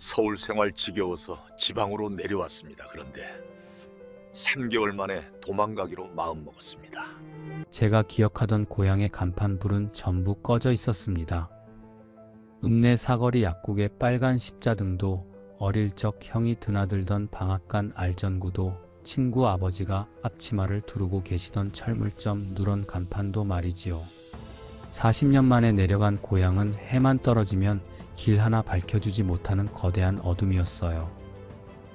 서울 생활 지겨워서 지방으로 내려왔습니다. 그런데 3개월 만에 도망가기로 마음먹었습니다. 제가 기억하던 고향의 간판불은 전부 꺼져 있었습니다. 읍내 사거리 약국의 빨간 십자등도, 어릴 적 형이 드나들던 방앗간 알전구도, 친구 아버지가 앞치마를 두르고 계시던 철물점 누런 간판도 말이지요. 40년 만에 내려간 고향은 해만 떨어지면 길 하나 밝혀주지 못하는 거대한 어둠이었어요.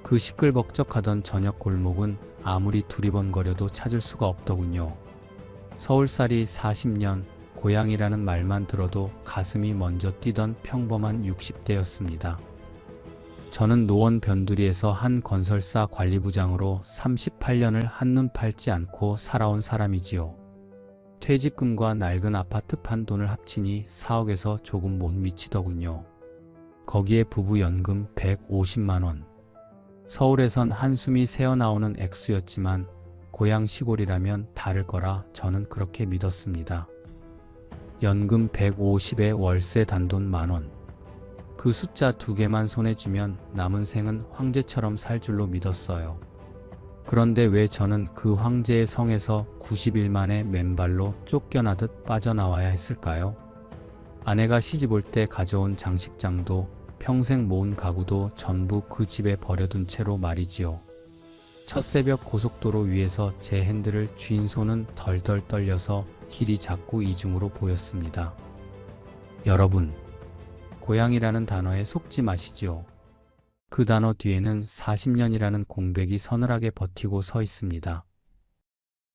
그 시끌벅적하던 저녁 골목은 아무리 두리번거려도 찾을 수가 없더군요. 서울살이 40년, 고향이라는 말만 들어도 가슴이 먼저 뛰던 평범한 60대였습니다. 저는 노원 변두리에서 한 건설사 관리부장으로 38년을 한눈 팔지 않고 살아온 사람이지요. 퇴직금과 낡은 아파트 판 돈을 합치니 4억에서 조금 못 미치더군요. 거기에 부부 연금 150만 원. 서울에선 한숨이 새어나오는 액수였지만 고향 시골이라면 다를 거라 저는 그렇게 믿었습니다. 연금 150에 월세 단돈 10,000원. 그 숫자 2개만 손에 쥐면 남은 생은 황제처럼 살 줄로 믿었어요. 그런데 왜 저는 그 황제의 성에서 90일 만에 맨발로 쫓겨나듯 빠져나와야 했을까요? 아내가 시집 올 때 가져온 장식장도 평생 모은 가구도 전부 그 집에 버려둔 채로 말이지요. 첫 새벽 고속도로 위에서 제 핸들을 쥔 손은 덜덜 떨려서 길이 자꾸 이중으로 보였습니다. 여러분, 고향이라는 단어에 속지 마시지요. 그 단어 뒤에는 40년이라는 공백이 서늘하게 버티고 서 있습니다.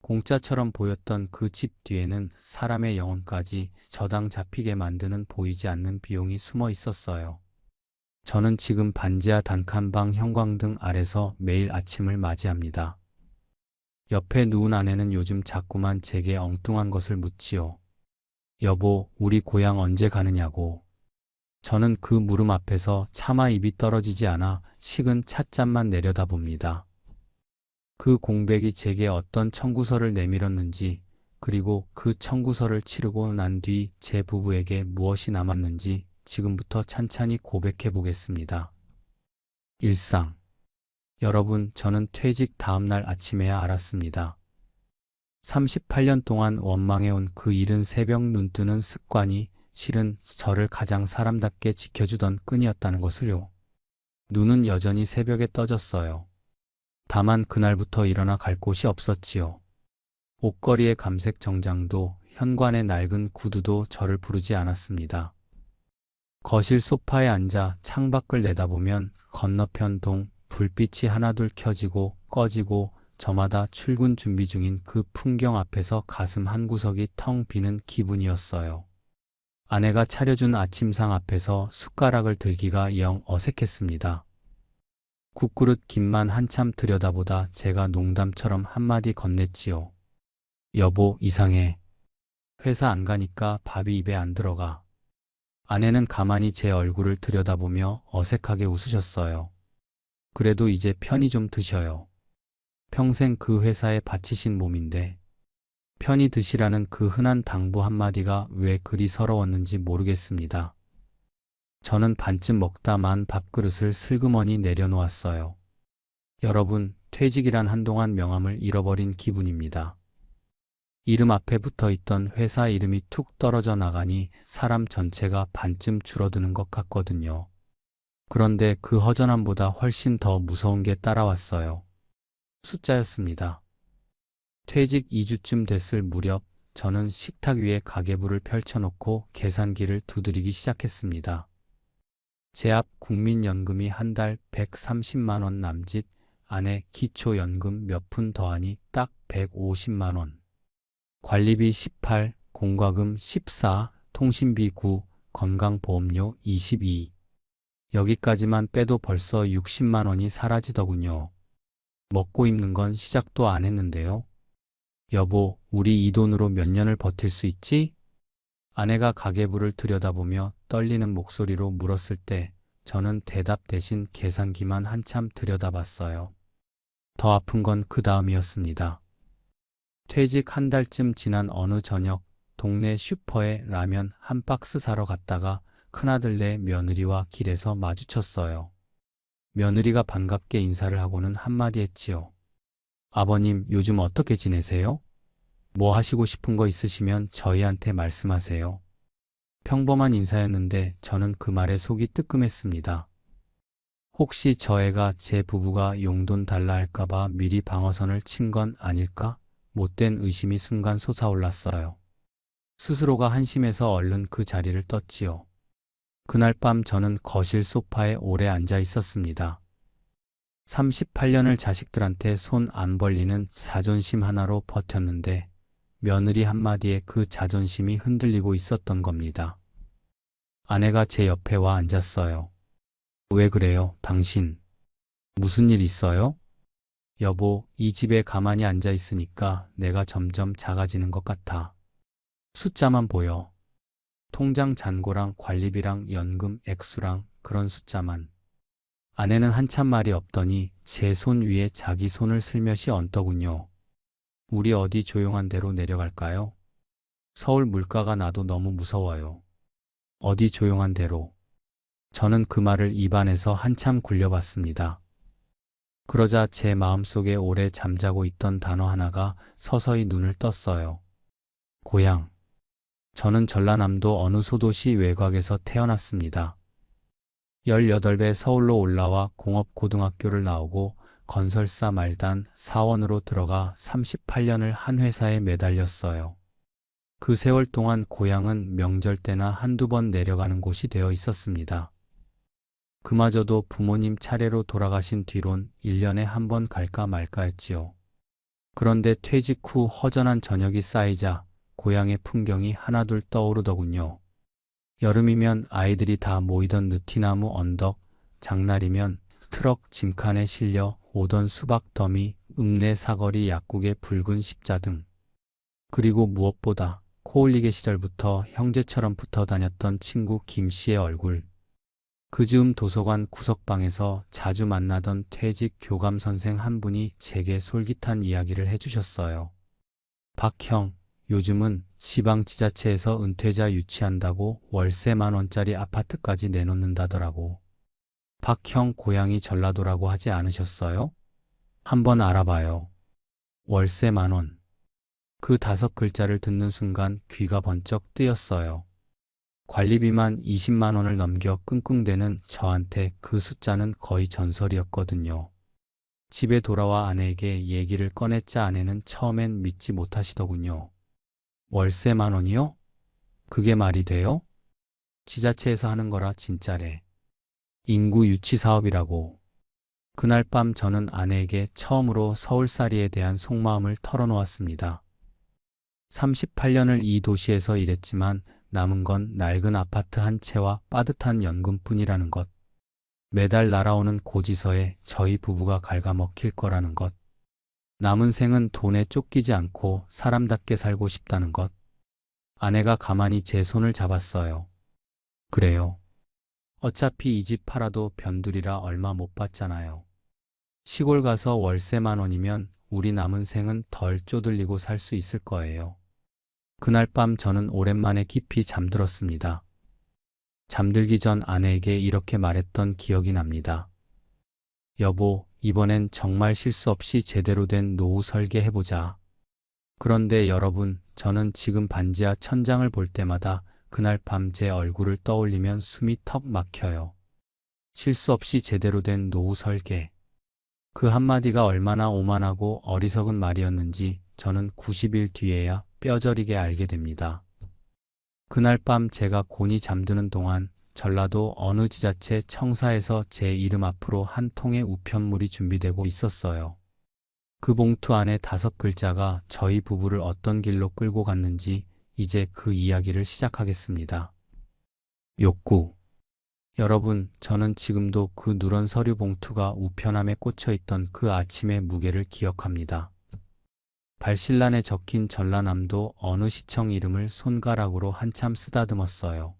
공짜처럼 보였던 그 집 뒤에는 사람의 영혼까지 저당 잡히게 만드는 보이지 않는 비용이 숨어 있었어요. 저는 지금 반지하 단칸방 형광등 아래서 매일 아침을 맞이합니다. 옆에 누운 아내는 요즘 자꾸만 제게 엉뚱한 것을 묻지요. 여보, 우리 고향 언제 가느냐고. 저는 그 물음 앞에서 차마 입이 떨어지지 않아 식은 찻잔만 내려다봅니다. 그 공백이 제게 어떤 청구서를 내밀었는지, 그리고 그 청구서를 치르고 난 뒤 제 부부에게 무엇이 남았는지 지금부터 찬찬히 고백해 보겠습니다. 일상. 여러분, 저는 퇴직 다음날 아침에야 알았습니다. 38년 동안 원망해온 그 이른 새벽 눈뜨는 습관이 실은 저를 가장 사람답게 지켜주던 끈이었다는 것을요. 눈은 여전히 새벽에 떠졌어요. 다만 그날부터 일어나 갈 곳이 없었지요. 옷걸이의 감색 정장도 현관의 낡은 구두도 저를 부르지 않았습니다. 거실 소파에 앉아 창밖을 내다보면 건너편 동 불빛이 하나둘 켜지고 꺼지고 저마다 출근 준비 중인 그 풍경 앞에서 가슴 한구석이 텅 비는 기분이었어요. 아내가 차려준 아침상 앞에서 숟가락을 들기가 영 어색했습니다. 국그릇 김만 한참 들여다보다 제가 농담처럼 한마디 건넸지요. 여보, 이상해. 회사 안 가니까 밥이 입에 안 들어가. 아내는 가만히 제 얼굴을 들여다보며 어색하게 웃으셨어요. 그래도 이제 편히 좀 드셔요. 평생 그 회사에 바치신 몸인데. 편히 드시라는 그 흔한 당부 한마디가 왜 그리 서러웠는지 모르겠습니다. 저는 반쯤 먹다 만 밥그릇을 슬그머니 내려놓았어요. 여러분, 퇴직이란 한동안 명함을 잃어버린 기분입니다. 이름 앞에 붙어있던 회사 이름이 툭 떨어져 나가니 사람 전체가 반쯤 줄어드는 것 같거든요. 그런데 그 허전함보다 훨씬 더 무서운 게 따라왔어요. 숫자였습니다. 퇴직 2주쯤 됐을 무렵 저는 식탁 위에 가계부를 펼쳐놓고 계산기를 두드리기 시작했습니다. 제 앞 국민연금이 한 달 130만 원 남짓, 아내 기초연금 몇 푼 더하니 딱 150만 원. 관리비 18, 공과금 14, 통신비 9, 건강보험료 22. 여기까지만 빼도 벌써 60만 원이 사라지더군요. 먹고 입는 건 시작도 안 했는데요. 여보, 우리 이 돈으로 몇 년을 버틸 수 있지? 아내가 가계부를 들여다보며 떨리는 목소리로 물었을 때 저는 대답 대신 계산기만 한참 들여다봤어요. 더 아픈 건 그 다음이었습니다. 퇴직 한 달쯤 지난 어느 저녁 동네 슈퍼에 라면 한 박스 사러 갔다가 큰아들네 며느리와 길에서 마주쳤어요. 며느리가 반갑게 인사를 하고는 한마디 했지요. 아버님, 요즘 어떻게 지내세요? 뭐 하시고 싶은 거 있으시면 저희한테 말씀하세요. 평범한 인사였는데 저는 그 말에 속이 뜨끔했습니다. 혹시 저 애가 제 부부가 용돈 달라 할까봐 미리 방어선을 친 건 아닐까? 못된 의심이 순간 솟아올랐어요. 스스로가 한심해서 얼른 그 자리를 떴지요. 그날 밤 저는 거실 소파에 오래 앉아 있었습니다. 38년을 자식들한테 손 안 벌리는 자존심 하나로 버텼는데 며느리 한마디에 그 자존심이 흔들리고 있었던 겁니다. 아내가 제 옆에 와 앉았어요. 왜 그래요, 당신? 무슨 일 있어요? 여보, 이 집에 가만히 앉아 있으니까 내가 점점 작아지는 것 같아. 숫자만 보여. 통장 잔고랑 관리비랑 연금 액수랑 그런 숫자만. 아내는 한참 말이 없더니 제 손 위에 자기 손을 슬며시 얹더군요. 우리 어디 조용한 데로 내려갈까요? 서울 물가가 나도 너무 무서워요. 어디 조용한 데로. 저는 그 말을 입안에서 한참 굴려봤습니다. 그러자 제 마음속에 오래 잠자고 있던 단어 하나가 서서히 눈을 떴어요. 고향. 저는 전라남도 어느 소도시 외곽에서 태어났습니다. 18배 서울로 올라와 공업고등학교를 나오고 건설사 말단 사원으로 들어가 38년을 한 회사에 매달렸어요. 그 세월 동안 고향은 명절 때나 한두 번 내려가는 곳이 되어 있었습니다. 그마저도 부모님 차례로 돌아가신 뒤론 1년에 한 번 갈까 말까였지요. 그런데 퇴직 후 허전한 저녁이 쌓이자 고향의 풍경이 하나둘 떠오르더군요. 여름이면 아이들이 다 모이던 느티나무 언덕, 장날이면 트럭 짐칸에 실려 오던 수박 더미, 읍내 사거리 약국의 붉은 십자 등. 그리고 무엇보다 코올리게 시절부터 형제처럼 붙어 다녔던 친구 김 씨의 얼굴. 그 즈음 도서관 구석방에서 자주 만나던 퇴직 교감 선생 한 분이 제게 솔깃한 이야기를 해주셨어요. 박형, 요즘은 지방지자체에서 은퇴자 유치한다고 월세 10,000원짜리 아파트까지 내놓는다더라고. 박형 고향이 전라도라고 하지 않으셨어요? 한번 알아봐요. 월세 10,000원. 그 5글자를 듣는 순간 귀가 번쩍 뜨였어요. 관리비만 20만 원을 넘겨 끙끙대는 저한테 그 숫자는 거의 전설이었거든요. 집에 돌아와 아내에게 얘기를 꺼냈자 아내는 처음엔 믿지 못하시더군요. 월세 10,000원이요? 그게 말이 돼요? 지자체에서 하는 거라 진짜래. 인구 유치 사업이라고. 그날 밤 저는 아내에게 처음으로 서울살이에 대한 속마음을 털어놓았습니다. 38년을 이 도시에서 일했지만 남은 건 낡은 아파트 한 채와 빠듯한 연금뿐이라는 것. 매달 날아오는 고지서에 저희 부부가 갉아먹힐 거라는 것. 남은 생은 돈에 쫓기지 않고 사람답게 살고 싶다는 것. 아내가 가만히 제 손을 잡았어요. 그래요. 어차피 이 집 팔아도 변두리라 얼마 못 받잖아요. 시골 가서 월세 10,000원이면 우리 남은 생은 덜 쪼들리고 살 수 있을 거예요. 그날 밤 저는 오랜만에 깊이 잠들었습니다. 잠들기 전 아내에게 이렇게 말했던 기억이 납니다. 여보, 이번엔 정말 실수 없이 제대로 된 노후 설계해보자. 그런데 여러분, 저는 지금 반지하 천장을 볼 때마다 그날 밤 제 얼굴을 떠올리면 숨이 턱 막혀요. 실수 없이 제대로 된 노후 설계. 그 한마디가 얼마나 오만하고 어리석은 말이었는지 저는 90일 뒤에야 뼈저리게 알게 됩니다. 그날 밤 제가 곤히 잠드는 동안 전라도 어느 지자체 청사에서 제 이름 앞으로 한 통의 우편물이 준비되고 있었어요. 그 봉투 안에 5글자가 저희 부부를 어떤 길로 끌고 갔는지 이제 그 이야기를 시작하겠습니다. 욕구. 여러분, 저는 지금도 그 누런 서류 봉투가 우편함에 꽂혀 있던 그 아침의 무게를 기억합니다. 발실란에 적힌 전라남도 어느 시청 이름을 손가락으로 한참 쓰다듬었어요.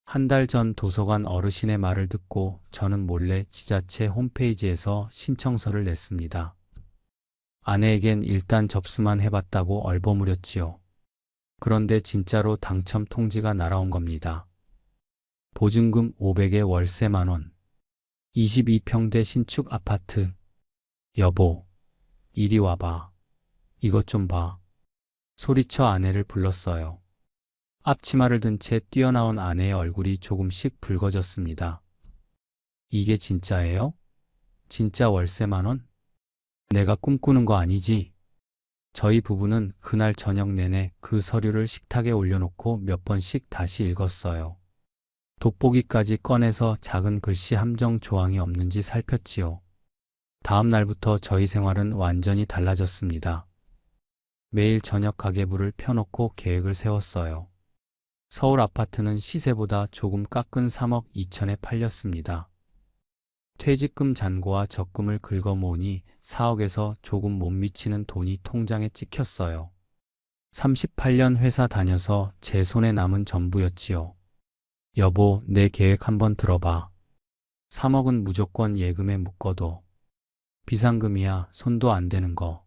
한 달 전 도서관 어르신의 말을 듣고 저는 몰래 지자체 홈페이지에서 신청서를 냈습니다. 아내에겐 일단 접수만 해봤다고 얼버무렸지요. 그런데 진짜로 당첨 통지가 날아온 겁니다. 보증금 500에 월세 10,000원. 22평대 신축 아파트. 여보, 이리 와봐. 이것 좀 봐. 소리쳐 아내를 불렀어요. 앞치마를 든 채 뛰어나온 아내의 얼굴이 조금씩 붉어졌습니다. 이게 진짜예요? 진짜 월세 10,000원? 내가 꿈꾸는 거 아니지? 저희 부부는 그날 저녁 내내 그 서류를 식탁에 올려놓고 몇 번씩 다시 읽었어요. 돋보기까지 꺼내서 작은 글씨 함정 조항이 없는지 살폈지요. 다음 날부터 저희 생활은 완전히 달라졌습니다. 매일 저녁 가계부를 펴놓고 계획을 세웠어요. 서울 아파트는 시세보다 조금 깎은 3억 2천에 팔렸습니다. 퇴직금 잔고와 적금을 긁어 모으니 4억에서 조금 못 미치는 돈이 통장에 찍혔어요. 38년 회사 다녀서 제 손에 남은 전부였지요. 여보, 내 계획 한번 들어봐. 3억은 무조건 예금에 묶어둬. 비상금이야, 손도 안 대는 거.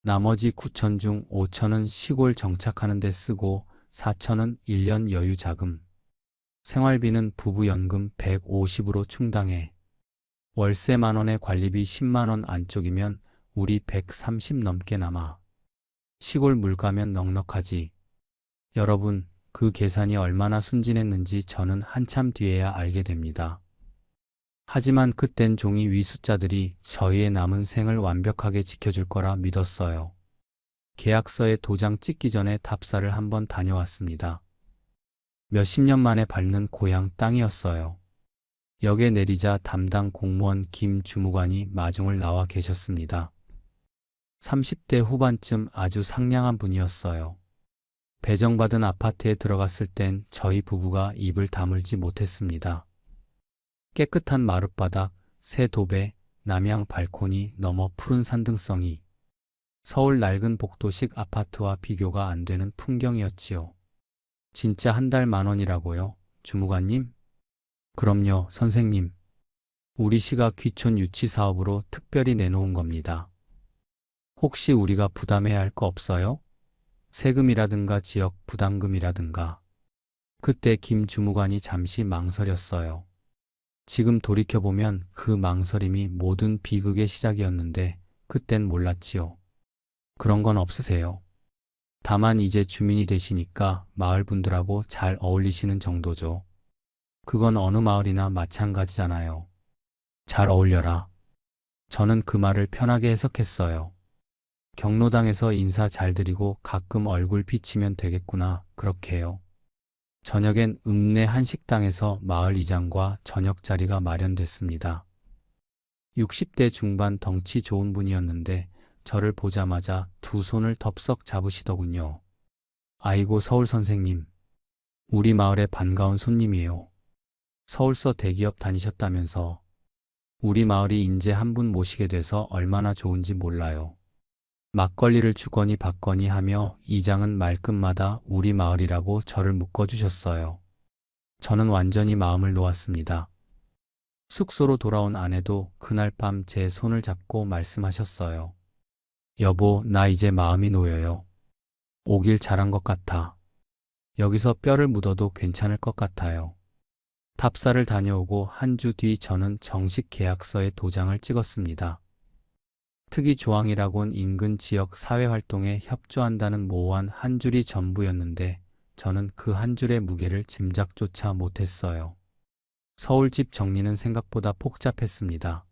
나머지 9천 중 5천은 시골 정착하는 데 쓰고 4천은 1년 여유 자금. 생활비는 부부연금 150으로 충당해. 월세 10,000원에 관리비 10만 원 안쪽이면 우리 130 넘게 남아. 시골 물가면 넉넉하지. 여러분, 그 계산이 얼마나 순진했는지 저는 한참 뒤에야 알게 됩니다. 하지만 그땐 종이 위 숫자들이 저희의 남은 생을 완벽하게 지켜줄 거라 믿었어요. 계약서에 도장 찍기 전에 답사를 한번 다녀왔습니다. 몇십 년 만에 밟는 고향 땅이었어요. 역에 내리자 담당 공무원 김 주무관이 마중을 나와 계셨습니다. 30대 후반쯤 아주 상냥한 분이었어요. 배정받은 아파트에 들어갔을 땐 저희 부부가 입을 다물지 못했습니다. 깨끗한 마룻바닥, 새 도배, 남향 발코니 너머 푸른 산등성이 서울 낡은 복도식 아파트와 비교가 안 되는 풍경이었지요. 진짜 한 달 10,000원이라고요, 주무관님? 그럼요, 선생님. 우리 시가 귀촌 유치 사업으로 특별히 내놓은 겁니다. 혹시 우리가 부담해야 할 거 없어요? 세금이라든가 지역 부담금이라든가. 그때 김 주무관이 잠시 망설였어요. 지금 돌이켜보면 그 망설임이 모든 비극의 시작이었는데 그땐 몰랐지요. 그런 건 없으세요. 다만 이제 주민이 되시니까 마을 분들하고 잘 어울리시는 정도죠. 그건 어느 마을이나 마찬가지잖아요. 잘 어울려라. 저는 그 말을 편하게 해석했어요. 경로당에서 인사 잘 드리고 가끔 얼굴 비치면 되겠구나, 그렇게요. 저녁엔 읍내 한식당에서 마을 이장과 저녁 자리가 마련됐습니다. 60대 중반 덩치 좋은 분이었는데 저를 보자마자 두 손을 덥석 잡으시더군요. 아이고 서울 선생님, 우리 마을에 반가운 손님이에요. 서울서 대기업 다니셨다면서. 우리 마을이 인제 한 분 모시게 돼서 얼마나 좋은지 몰라요. 막걸리를 주거니 받거니 하며 이장은 말끝마다 우리 마을이라고 저를 묶어주셨어요. 저는 완전히 마음을 놓았습니다. 숙소로 돌아온 아내도 그날 밤 제 손을 잡고 말씀하셨어요. 여보, 나 이제 마음이 놓여요. 오길 잘한 것 같아. 여기서 뼈를 묻어도 괜찮을 것 같아요. 답사를 다녀오고 한 주 뒤 저는 정식 계약서에 도장을 찍었습니다. 특이 조항이라곤 인근 지역 사회활동에 협조한다는 모호한 한 줄이 전부였는데 저는 그 한 줄의 무게를 짐작조차 못했어요. 서울집 정리는 생각보다 복잡했습니다.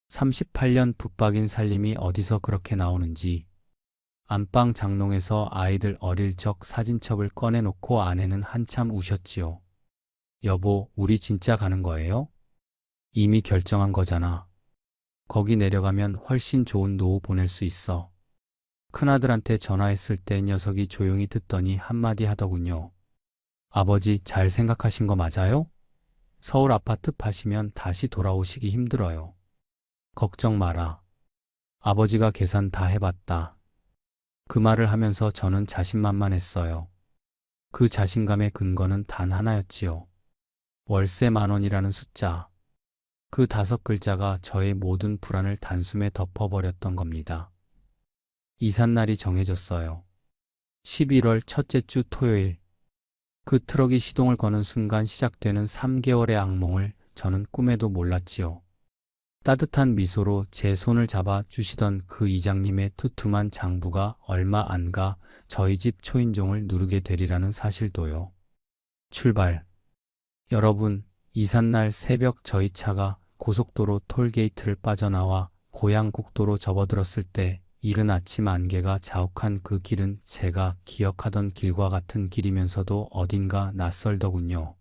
38년 붙박인 살림이 어디서 그렇게 나오는지. 안방 장롱에서 아이들 어릴 적 사진첩을 꺼내놓고 아내는 한참 우셨지요. 여보, 우리 진짜 가는 거예요? 이미 결정한 거잖아. 거기 내려가면 훨씬 좋은 노후 보낼 수 있어. 큰아들한테 전화했을 때 녀석이 조용히 듣더니 한마디 하더군요. 아버지, 잘 생각하신 거 맞아요? 서울 아파트 파시면 다시 돌아오시기 힘들어요. 걱정 마라. 아버지가 계산 다 해봤다. 그 말을 하면서 저는 자신만만했어요. 그 자신감의 근거는 단 하나였지요. 월세 10,000원이라는 숫자. 그 5글자가 저의 모든 불안을 단숨에 덮어버렸던 겁니다. 이삿날이 정해졌어요. 11월 첫째 주 토요일. 그 트럭이 시동을 거는 순간 시작되는 3개월의 악몽을 저는 꿈에도 몰랐지요. 따뜻한 미소로 제 손을 잡아 주시던 그 이장님의 두툼한 장부가 얼마 안 가 저희 집 초인종을 누르게 되리라는 사실도요. 출발. 여러분, 이삿날 새벽 저희 차가 고속도로 톨게이트를 빠져나와 고향 국도로 접어들었을 때 이른 아침 안개가 자욱한 그 길은 제가 기억하던 길과 같은 길이면서도 어딘가 낯설더군요.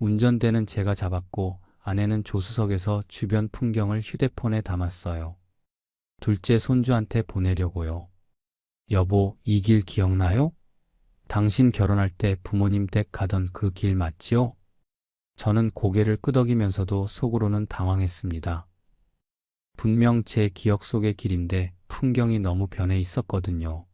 운전대는 제가 잡았고 아내는 조수석에서 주변 풍경을 휴대폰에 담았어요. 둘째 손주한테 보내려고요. 여보, 이 길 기억나요? 당신 결혼할 때 부모님 댁 가던 그 길 맞지요? 저는 고개를 끄덕이면서도 속으로는 당황했습니다. 분명 제 기억 속의 길인데 풍경이 너무 변해 있었거든요.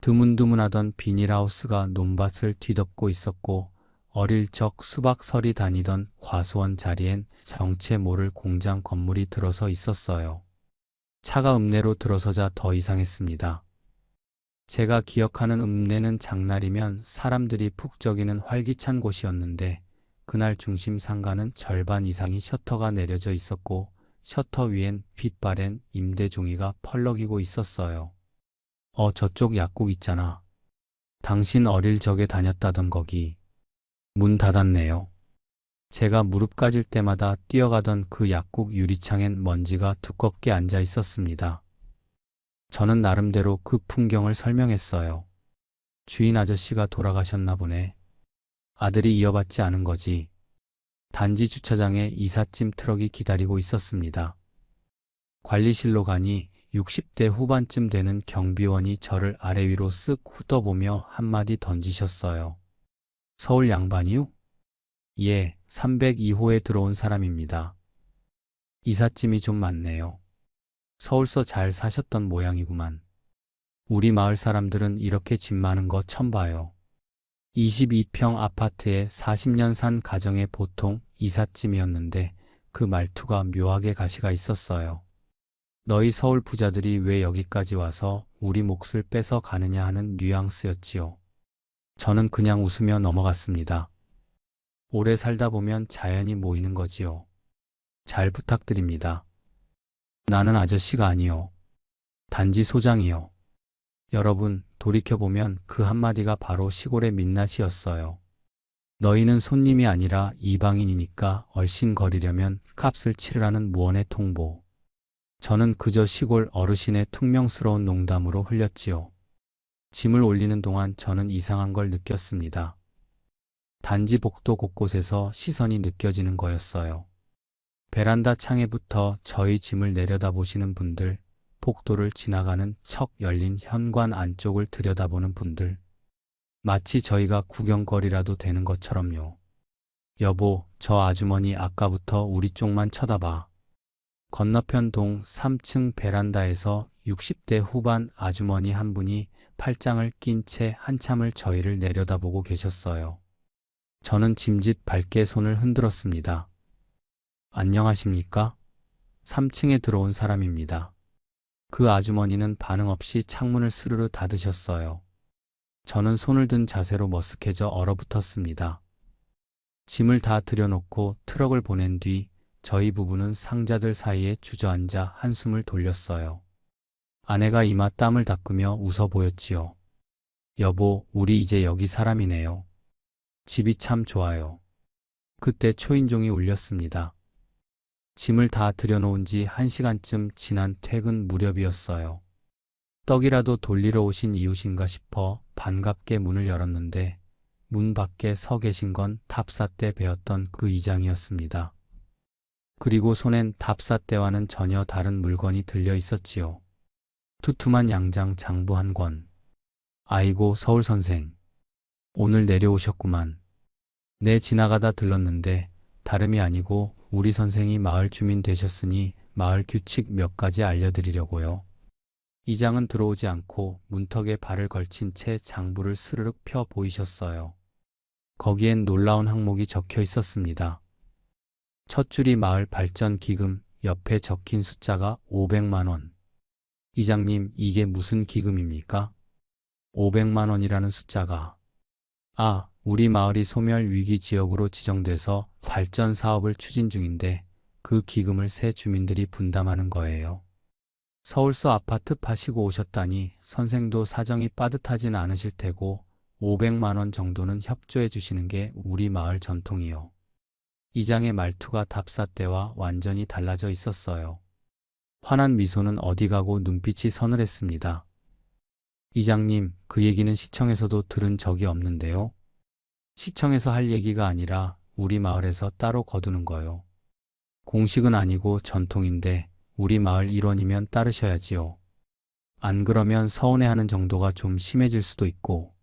드문드문하던 비닐하우스가 논밭을 뒤덮고 있었고 어릴 적 수박설이 다니던 과수원 자리엔 정체 모를 공장 건물이 들어서 있었어요. 차가 읍내로 들어서자 더 이상했습니다. 제가 기억하는 읍내는 장날이면 사람들이 푹적이는 활기찬 곳이었는데 그날 중심 상가는 절반 이상이 셔터가 내려져 있었고 셔터 위엔 빛바랜 임대 종이가 펄럭이고 있었어요. 저쪽 약국 있잖아. 당신 어릴 적에 다녔다던 거기. 문 닫았네요. 제가 무릎 까질 때마다 뛰어가던 그 약국 유리창엔 먼지가 두껍게 앉아 있었습니다. 저는 나름대로 그 풍경을 설명했어요. 주인 아저씨가 돌아가셨나 보네. 아들이 이어받지 않은 거지. 단지 주차장에 이삿짐 트럭이 기다리고 있었습니다. 관리실로 가니 60대 후반쯤 되는 경비원이 저를 아래 위로 쓱 훑어보며 한마디 던지셨어요. 서울 양반이요? 예, 302호에 들어온 사람입니다. 이삿짐이 좀 많네요. 서울서 잘 사셨던 모양이구만. 우리 마을 사람들은 이렇게 짐 많은 거 처음 봐요. 22평 아파트에 40년 산 가정의 보통 이삿짐이었는데 그 말투가 묘하게 가시가 있었어요. 너희 서울 부자들이 왜 여기까지 와서 우리 몫을 뺏어 가느냐 하는 뉘앙스였지요. 저는 그냥 웃으며 넘어갔습니다. 오래 살다 보면 자연이 모이는 거지요. 잘 부탁드립니다. 나는 아저씨가 아니요. 단지 소장이요. 여러분, 돌이켜보면 그 한마디가 바로 시골의 민낯이었어요. 너희는 손님이 아니라 이방인이니까 얼씬거리려면 값을 치르라는 무언의 통보. 저는 그저 시골 어르신의 퉁명스러운 농담으로 흘렸지요. 짐을 올리는 동안 저는 이상한 걸 느꼈습니다. 단지 복도 곳곳에서 시선이 느껴지는 거였어요. 베란다 창에부터 저희 짐을 내려다보시는 분들, 복도를 지나가는 척 열린 현관 안쪽을 들여다보는 분들. 마치 저희가 구경거리라도 되는 것처럼요. 여보, 저 아주머니 아까부터 우리 쪽만 쳐다봐. 건너편 동 3층 베란다에서 60대 후반 아주머니 한 분이 팔짱을 낀 채 한참을 저희를 내려다보고 계셨어요. 저는 짐짓 밝게 손을 흔들었습니다. 안녕하십니까? 3층에 들어온 사람입니다. 그 아주머니는 반응 없이 창문을 스르르 닫으셨어요. 저는 손을 든 자세로 머쓱해져 얼어붙었습니다. 짐을 다 들여놓고 트럭을 보낸 뒤 저희 부부는 상자들 사이에 주저앉아 한숨을 돌렸어요. 아내가 이마 땀을 닦으며 웃어 보였지요. 여보, 우리 이제 여기 사람이네요. 집이 참 좋아요. 그때 초인종이 울렸습니다. 짐을 다 들여놓은 지 1시간쯤 지난 퇴근 무렵이었어요. 떡이라도 돌리러 오신 이웃인가 싶어 반갑게 문을 열었는데 문 밖에 서 계신 건 답사 때 배웠던 그 이장이었습니다. 그리고 손엔 답사 때와는 전혀 다른 물건이 들려 있었지요. 두툼한 양장 장부 한 권. 아이고, 서울 선생. 오늘 내려오셨구만. 네, 지나가다 들렀는데 다름이 아니고 우리 선생이 마을 주민 되셨으니 마을 규칙 몇 가지 알려드리려고요. 이장은 들어오지 않고 문턱에 발을 걸친 채 장부를 스르륵 펴 보이셨어요. 거기엔 놀라운 항목이 적혀 있었습니다. 첫 줄이 마을 발전 기금, 옆에 적힌 숫자가 500만 원. 이장님, 이게 무슨 기금입니까? 500만 원이라는 숫자가. 아, 우리 마을이 소멸 위기 지역으로 지정돼서 발전 사업을 추진 중인데 그 기금을 새 주민들이 분담하는 거예요. 서울서 아파트 파시고 오셨다니 선생도 사정이 빠듯하진 않으실 테고 500만 원 정도는 협조해 주시는 게 우리 마을 전통이요. 이장의 말투가 답사 때와 완전히 달라져 있었어요. 환한 미소는 어디 가고 눈빛이 서늘했습니다. 이장님, 그 얘기는 시청에서도 들은 적이 없는데요. 시청에서 할 얘기가 아니라 우리 마을에서 따로 거두는 거요. 공식은 아니고 전통인데 우리 마을 일원이면 따르셔야지요. 안 그러면 서운해하는 정도가 좀 심해질 수도 있고.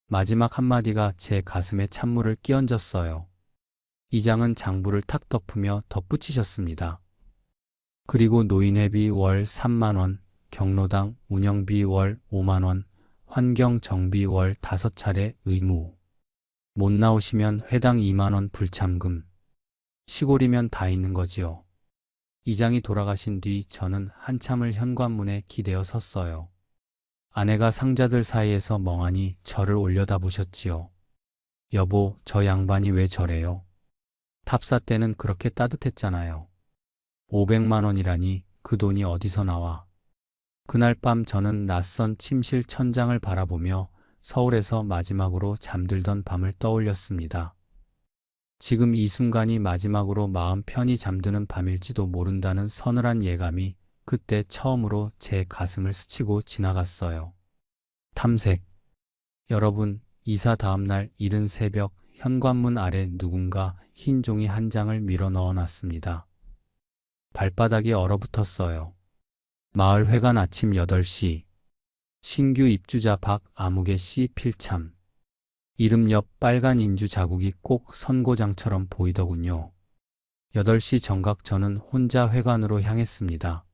마지막 한마디가 제 가슴에 찬물을 끼얹었어요. 이장은 장부를 탁 덮으며 덧붙이셨습니다. 그리고 노인회비 월 3만 원, 경로당 운영비 월 5만 원, 환경정비 월 5차례 의무. 못 나오시면 회당 2만 원 불참금. 시골이면 다 있는 거지요. 이장이 돌아가신 뒤 저는 한참을 현관문에 기대어 섰어요. 아내가 상자들 사이에서 멍하니 저를 올려다보셨지요. 여보, 저 양반이 왜 저래요? 탑사 때는 그렇게 따뜻했잖아요. 500만 원이라니 그 돈이 어디서 나와. 그날 밤 저는 낯선 침실 천장을 바라보며 서울에서 마지막으로 잠들던 밤을 떠올렸습니다. 지금 이 순간이 마지막으로 마음 편히 잠드는 밤일지도 모른다는 서늘한 예감이 그때 처음으로 제 가슴을 스치고 지나갔어요. 탐색. 여러분, 이사 다음 날 이른 새벽 현관문 아래 누군가 흰 종이 한 장을 밀어 넣어놨습니다. 발바닥이 얼어붙었어요. 마을회관 아침 8시. 신규 입주자 박아무개 씨 필참. 이름 옆 빨간 인주 자국이 꼭 선고장처럼 보이더군요. 8시 정각 저는 혼자 회관으로 향했습니다.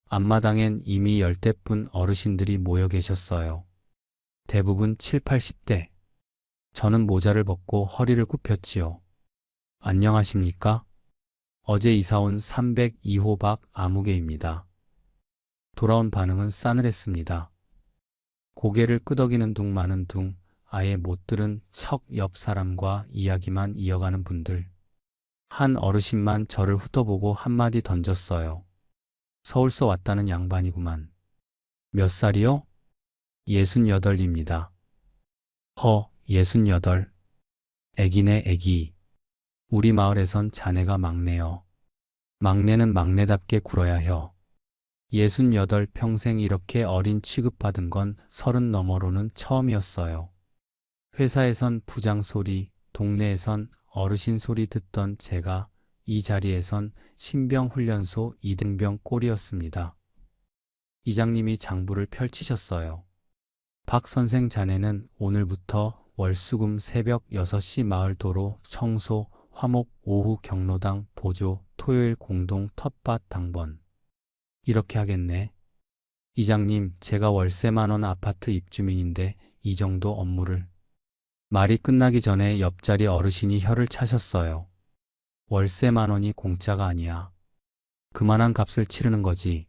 앞마당엔 이미 10대뿐 어르신들이 모여 계셨어요. 대부분 7, 80대. 저는 모자를 벗고 허리를 굽혔지요. 안녕하십니까? 어제 이사온 302호 박아무개입니다. 돌아온 반응은 싸늘했습니다. 고개를 끄덕이는 둥 마는 둥, 아예 못 들은 척 옆 사람과 이야기만 이어가는 분들. 한 어르신만 저를 훑어보고 한마디 던졌어요. 서울서 왔다는 양반이구만. 몇 살이요? 68입니다. 허, 68. 애기네 애기. 우리 마을에선 자네가 막내요. 막내는 막내답게 굴어야 혀. 68 평생 이렇게 어린 취급받은 건 30 너머로는 처음이었어요. 회사에선 부장 소리, 동네에선 어르신 소리 듣던 제가 이 자리에선 신병훈련소 2등병 꼴이었습니다. 이장님이 장부를 펼치셨어요. 박 선생 자네는 오늘부터 월수금 새벽 6시 마을 도로 청소, 화목 오후 경로당 보조, 토요일 공동 텃밭 당번. 이렇게 하겠네. 이장님, 제가 월세 10,000원 아파트 입주민인데 이 정도 업무를. 말이 끝나기 전에 옆자리 어르신이 혀를 차셨어요. 월세 10,000원이 공짜가 아니야. 그만한 값을 치르는 거지.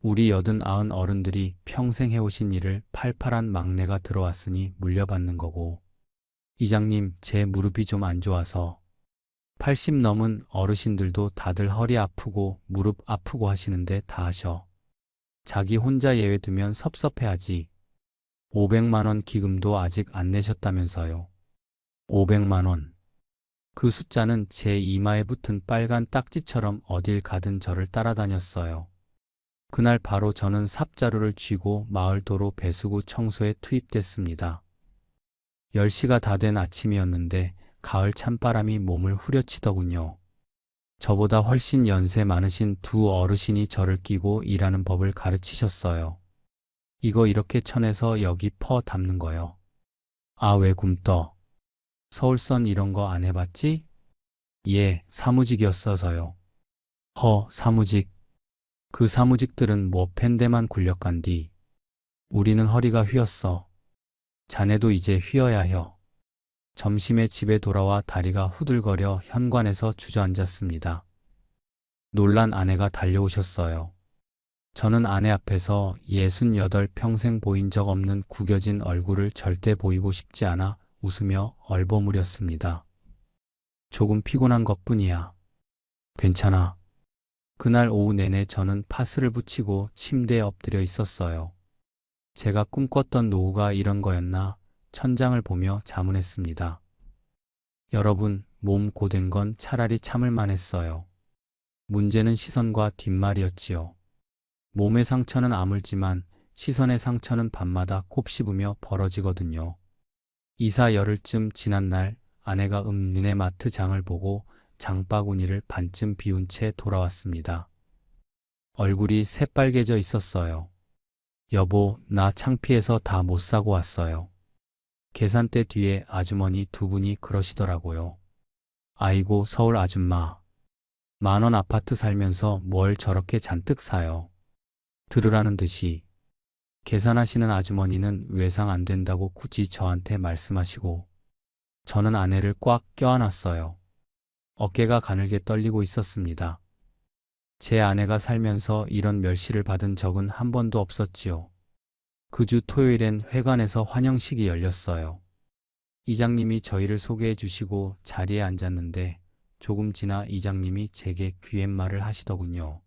우리 89 어른들이 평생 해오신 일을 팔팔한 막내가 들어왔으니 물려받는 거고. 이장님, 제 무릎이 좀 안 좋아서. 80 넘은 어르신들도 다들 허리 아프고 무릎 아프고 하시는데 다 하셔. 자기 혼자 예외 두면 섭섭해하지. 500만 원 기금도 아직 안 내셨다면서요. 500만 원. 그 숫자는 제 이마에 붙은 빨간 딱지처럼 어딜 가든 저를 따라다녔어요. 그날 바로 저는 삽자루를 쥐고 마을 도로 배수구 청소에 투입됐습니다. 10시가 다 된 아침이었는데 가을 찬바람이 몸을 후려치더군요. 저보다 훨씬 연세 많으신 두 어르신이 저를 끼고 일하는 법을 가르치셨어요. 이거 이렇게 쳐내서 여기 퍼 담는 거요. 아, 왜 굼떠? 서울선 이런 거 안 해봤지? 예, 사무직이었어서요. 허, 사무직. 그 사무직들은 뭐 펜대만 굴려간디. 우리는 허리가 휘었어. 자네도 이제 휘어야 혀. 점심에 집에 돌아와 다리가 후들거려 현관에서 주저앉았습니다. 놀란 아내가 달려오셨어요. 저는 아내 앞에서 68 평생 보인 적 없는 구겨진 얼굴을 절대 보이고 싶지 않아 웃으며 얼버무렸습니다. 조금 피곤한 것뿐이야. 괜찮아. 그날 오후 내내 저는 파스를 붙이고 침대에 엎드려 있었어요. 제가 꿈꿨던 노후가 이런 거였나 천장을 보며 자문했습니다. 여러분, 몸 고된 건 차라리 참을 만했어요. 문제는 시선과 뒷말이었지요. 몸의 상처는 아물지만 시선의 상처는 밤마다 곱씹으며 벌어지거든요. 이사 열흘쯤 지난 날 아내가 읍내 마트 장을 보고 장바구니를 반쯤 비운 채 돌아왔습니다. 얼굴이 새빨개져 있었어요. 여보, 나 창피해서 다 못 사고 왔어요. 계산대 뒤에 아주머니 두 분이 그러시더라고요. 아이고, 서울 아줌마. 10,000원 아파트 살면서 뭘 저렇게 잔뜩 사요. 들으라는 듯이. 계산하시는 아주머니는 외상 안 된다고 굳이 저한테 말씀하시고 저는 아내를 꽉 껴안았어요. 어깨가 가늘게 떨리고 있었습니다. 제 아내가 살면서 이런 멸시를 받은 적은 한 번도 없었지요. 그 주 토요일엔 회관에서 환영식이 열렸어요. 이장님이 저희를 소개해 주시고 자리에 앉았는데 조금 지나 이장님이 제게 귀옛말을 하시더군요.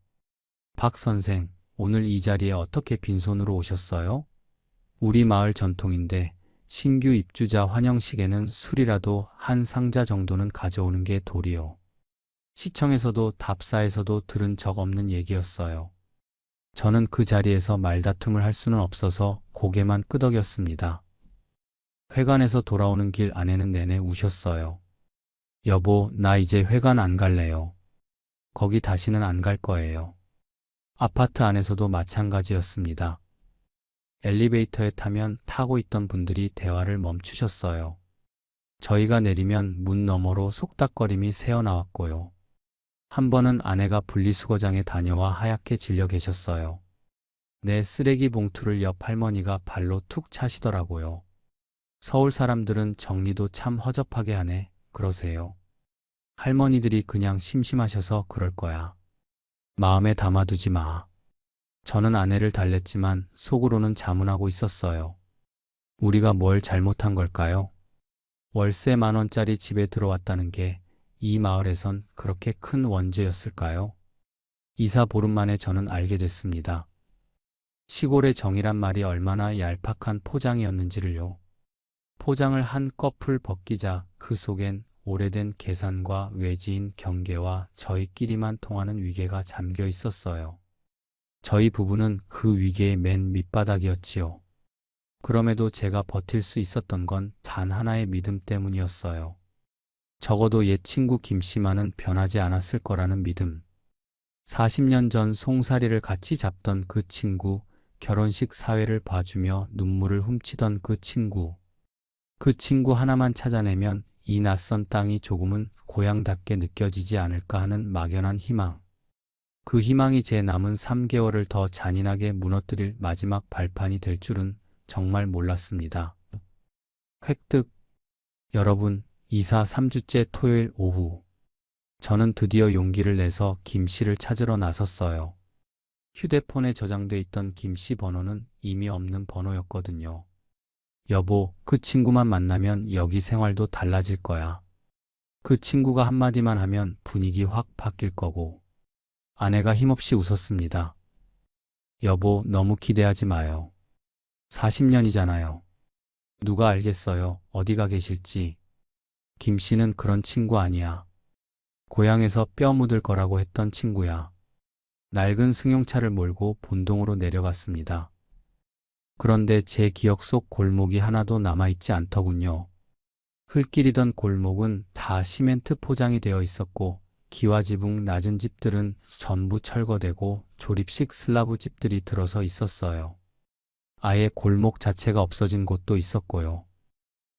박 선생, 오늘 이 자리에 어떻게 빈손으로 오셨어요? 우리 마을 전통인데 신규 입주자 환영식에는 술이라도 한 상자 정도는 가져오는 게 도리요. 시청에서도 답사에서도 들은 적 없는 얘기였어요. 저는 그 자리에서 말다툼을 할 수는 없어서 고개만 끄덕였습니다. 회관에서 돌아오는 길 아내는 내내 우셨어요. 여보, 나 이제 회관 안 갈래요. 거기 다시는 안 갈 거예요. 아파트 안에서도 마찬가지였습니다. 엘리베이터에 타면 타고 있던 분들이 대화를 멈추셨어요. 저희가 내리면 문 너머로 속닥거림이 새어나왔고요. 한 번은 아내가 분리수거장에 다녀와 하얗게 질려 계셨어요. 내 쓰레기 봉투를 옆 할머니가 발로 툭 차시더라고요. 서울 사람들은 정리도 참 허접하게 하네, 그러세요. 할머니들이 그냥 심심하셔서 그럴 거야. 마음에 담아두지 마. 저는 아내를 달랬지만 속으로는 자문하고 있었어요. 우리가 뭘 잘못한 걸까요? 월세 10,000원짜리 집에 들어왔다는 게 이 마을에선 그렇게 큰 원죄였을까요? 이사 보름 만에 저는 알게 됐습니다. 시골의 정이란 말이 얼마나 얄팍한 포장이었는지를요. 포장을 한꺼풀 벗기자 그 속엔 오래된 계산과 외지인 경계와 저희끼리만 통하는 위계가 잠겨 있었어요. 저희 부부는 그 위계의 맨 밑바닥이었지요. 그럼에도 제가 버틸 수 있었던 건 단 하나의 믿음 때문이었어요. 적어도 옛 친구 김씨만은 변하지 않았을 거라는 믿음. 40년 전 송사리를 같이 잡던 그 친구, 결혼식 사회를 봐주며 눈물을 훔치던 그 친구. 그 친구 하나만 찾아내면 이 낯선 땅이 조금은 고향답게 느껴지지 않을까 하는 막연한 희망. 그 희망이 제 남은 3개월을 더 잔인하게 무너뜨릴 마지막 발판이 될 줄은 정말 몰랐습니다. 획득. 여러분, 이사 3주째 토요일 오후. 저는 드디어 용기를 내서 김 씨를 찾으러 나섰어요. 휴대폰에 저장돼 있던 김 씨 번호는 이미 없는 번호였거든요. 여보, 그 친구만 만나면 여기 생활도 달라질 거야. 그 친구가 한마디만 하면 분위기 확 바뀔 거고. 아내가 힘없이 웃었습니다. 여보, 너무 기대하지 마요. 40년이잖아요. 누가 알겠어요, 어디가 계실지. 김 씨는 그런 친구 아니야. 고향에서 뼈 묻을 거라고 했던 친구야. 낡은 승용차를 몰고 본동으로 내려갔습니다. 그런데 제 기억 속 골목이 하나도 남아있지 않더군요. 흙길이던 골목은 다 시멘트 포장이 되어 있었고 기와지붕 낮은 집들은 전부 철거되고 조립식 슬라브 집들이 들어서 있었어요. 아예 골목 자체가 없어진 곳도 있었고요.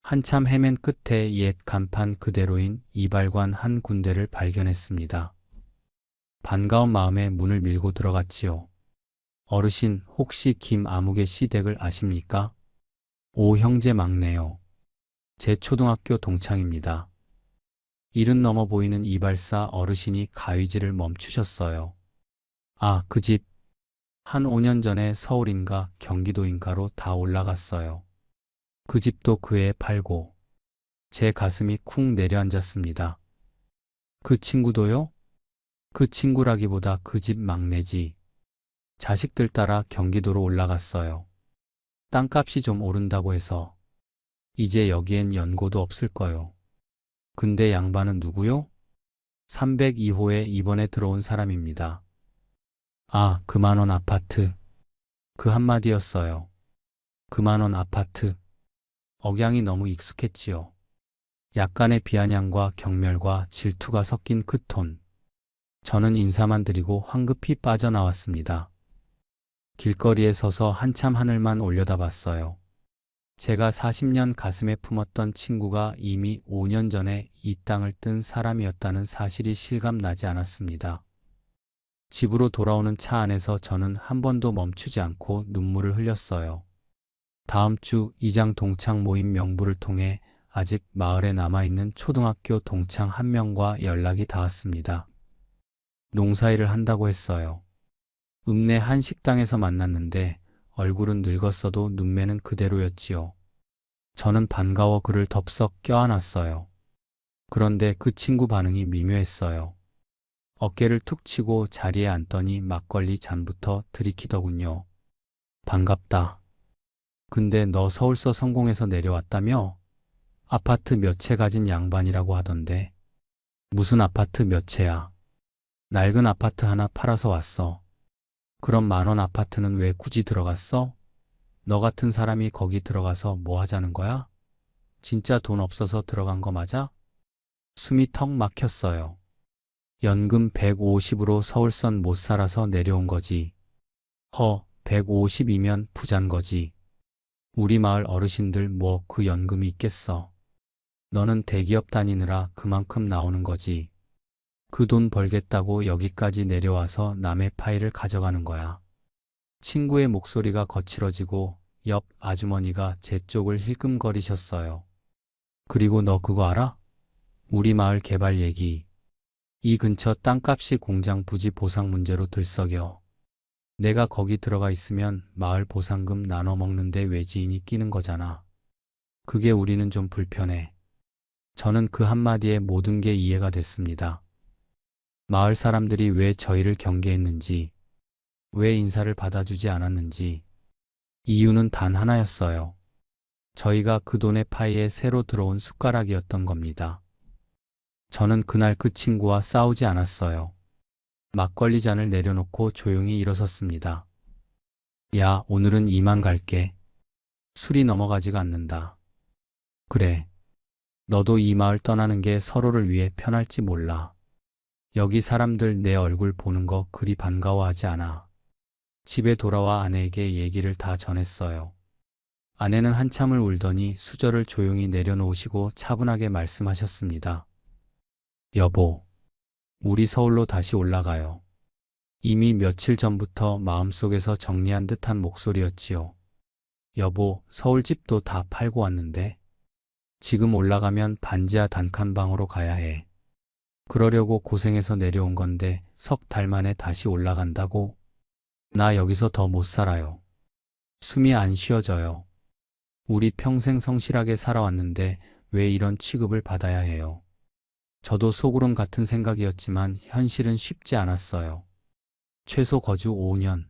한참 헤맨 끝에 옛 간판 그대로인 이발관 한 군데를 발견했습니다. 반가운 마음에 문을 밀고 들어갔지요. 어르신, 혹시 김아무개 씨 댁을 아십니까? 오, 형제 막내요. 제 초등학교 동창입니다. 일은 넘어 보이는 이발사 어르신이 가위질을 멈추셨어요. 아, 그 집. 한 5년 전에 서울인가 경기도인가로 다 올라갔어요. 그 집도 그 애 팔고. 제 가슴이 쿵 내려앉았습니다. 그 친구도요? 그 친구라기보다 그 집 막내지. 자식들 따라 경기도로 올라갔어요. 땅값이 좀 오른다고 해서. 이제 여기엔 연고도 없을 거요. 근데 양반은 누구요? 302호에 이번에 들어온 사람입니다. 아, 그만원 아파트. 그 한마디였어요. 그만원 아파트. 억양이 너무 익숙했지요. 약간의 비아냥과 경멸과 질투가 섞인 그 톤. 저는 인사만 드리고 황급히 빠져나왔습니다. 길거리에 서서 한참 하늘만 올려다봤어요. 제가 40년 가슴에 품었던 친구가 이미 5년 전에 이 땅을 뜬 사람이었다는 사실이 실감나지 않았습니다. 집으로 돌아오는 차 안에서 저는 한 번도 멈추지 않고 눈물을 흘렸어요. 다음 주 이장 동창 모임 명부를 통해 아직 마을에 남아있는 초등학교 동창 한 명과 연락이 닿았습니다. 농사일을 한다고 했어요. 읍내 한 식당에서 만났는데 얼굴은 늙었어도 눈매는 그대로였지요. 저는 반가워 그를 덥석 껴안았어요. 그런데 그 친구 반응이 미묘했어요. 어깨를 툭 치고 자리에 앉더니 막걸리 잔부터 들이키더군요. 반갑다. 근데 너 서울서 성공해서 내려왔다며? 아파트 몇 채 가진 양반이라고 하던데. 무슨 아파트 몇 채야? 낡은 아파트 하나 팔아서 왔어. 그럼 만원 아파트는 왜 굳이 들어갔어? 너 같은 사람이 거기 들어가서 뭐 하자는 거야? 진짜 돈 없어서 들어간 거 맞아? 숨이 턱 막혔어요. 연금 150으로 서울선 못 살아서 내려온 거지. 150이면 부잔 거지. 우리 마을 어르신들 뭐 그 연금이 있겠어. 너는 대기업 다니느라 그만큼 나오는 거지. 그 돈 벌겠다고 여기까지 내려와서 남의 파일을 가져가는 거야. 친구의 목소리가 거칠어지고 옆 아주머니가 제 쪽을 힐끔거리셨어요. 그리고 너 그거 알아? 우리 마을 개발 얘기. 이 근처 땅값이 공장 부지 보상 문제로 들썩여. 내가 거기 들어가 있으면 마을 보상금 나눠 먹는데 외지인이 끼는 거잖아. 그게 우리는 좀 불편해. 저는 그 한마디에 모든 게 이해가 됐습니다. 마을 사람들이 왜 저희를 경계했는지, 왜 인사를 받아주지 않았는지, 이유는 단 하나였어요. 저희가 그 돈의 파이에 새로 들어온 숟가락이었던 겁니다. 저는 그날 그 친구와 싸우지 않았어요. 막걸리 잔을 내려놓고 조용히 일어섰습니다. 야, 오늘은 이만 갈게. 술이 넘어가지가 않는다. 그래. 너도 이 마을 떠나는 게 서로를 위해 편할지 몰라. 여기 사람들 내 얼굴 보는 거 그리 반가워하지 않아. 집에 돌아와 아내에게 얘기를 다 전했어요. 아내는 한참을 울더니 수저를 조용히 내려놓으시고 차분하게 말씀하셨습니다. 여보, 우리 서울로 다시 올라가요. 이미 며칠 전부터 마음속에서 정리한 듯한 목소리였지요. 여보, 서울집도 다 팔고 왔는데 지금 올라가면 반지하 단칸방으로 가야 해. 그러려고 고생해서 내려온 건데 석 달 만에 다시 올라간다고? 나 여기서 더 못 살아요. 숨이 안 쉬어져요. 우리 평생 성실하게 살아왔는데 왜 이런 취급을 받아야 해요? 저도 속으론 같은 생각이었지만 현실은 쉽지 않았어요. 최소 거주 5년.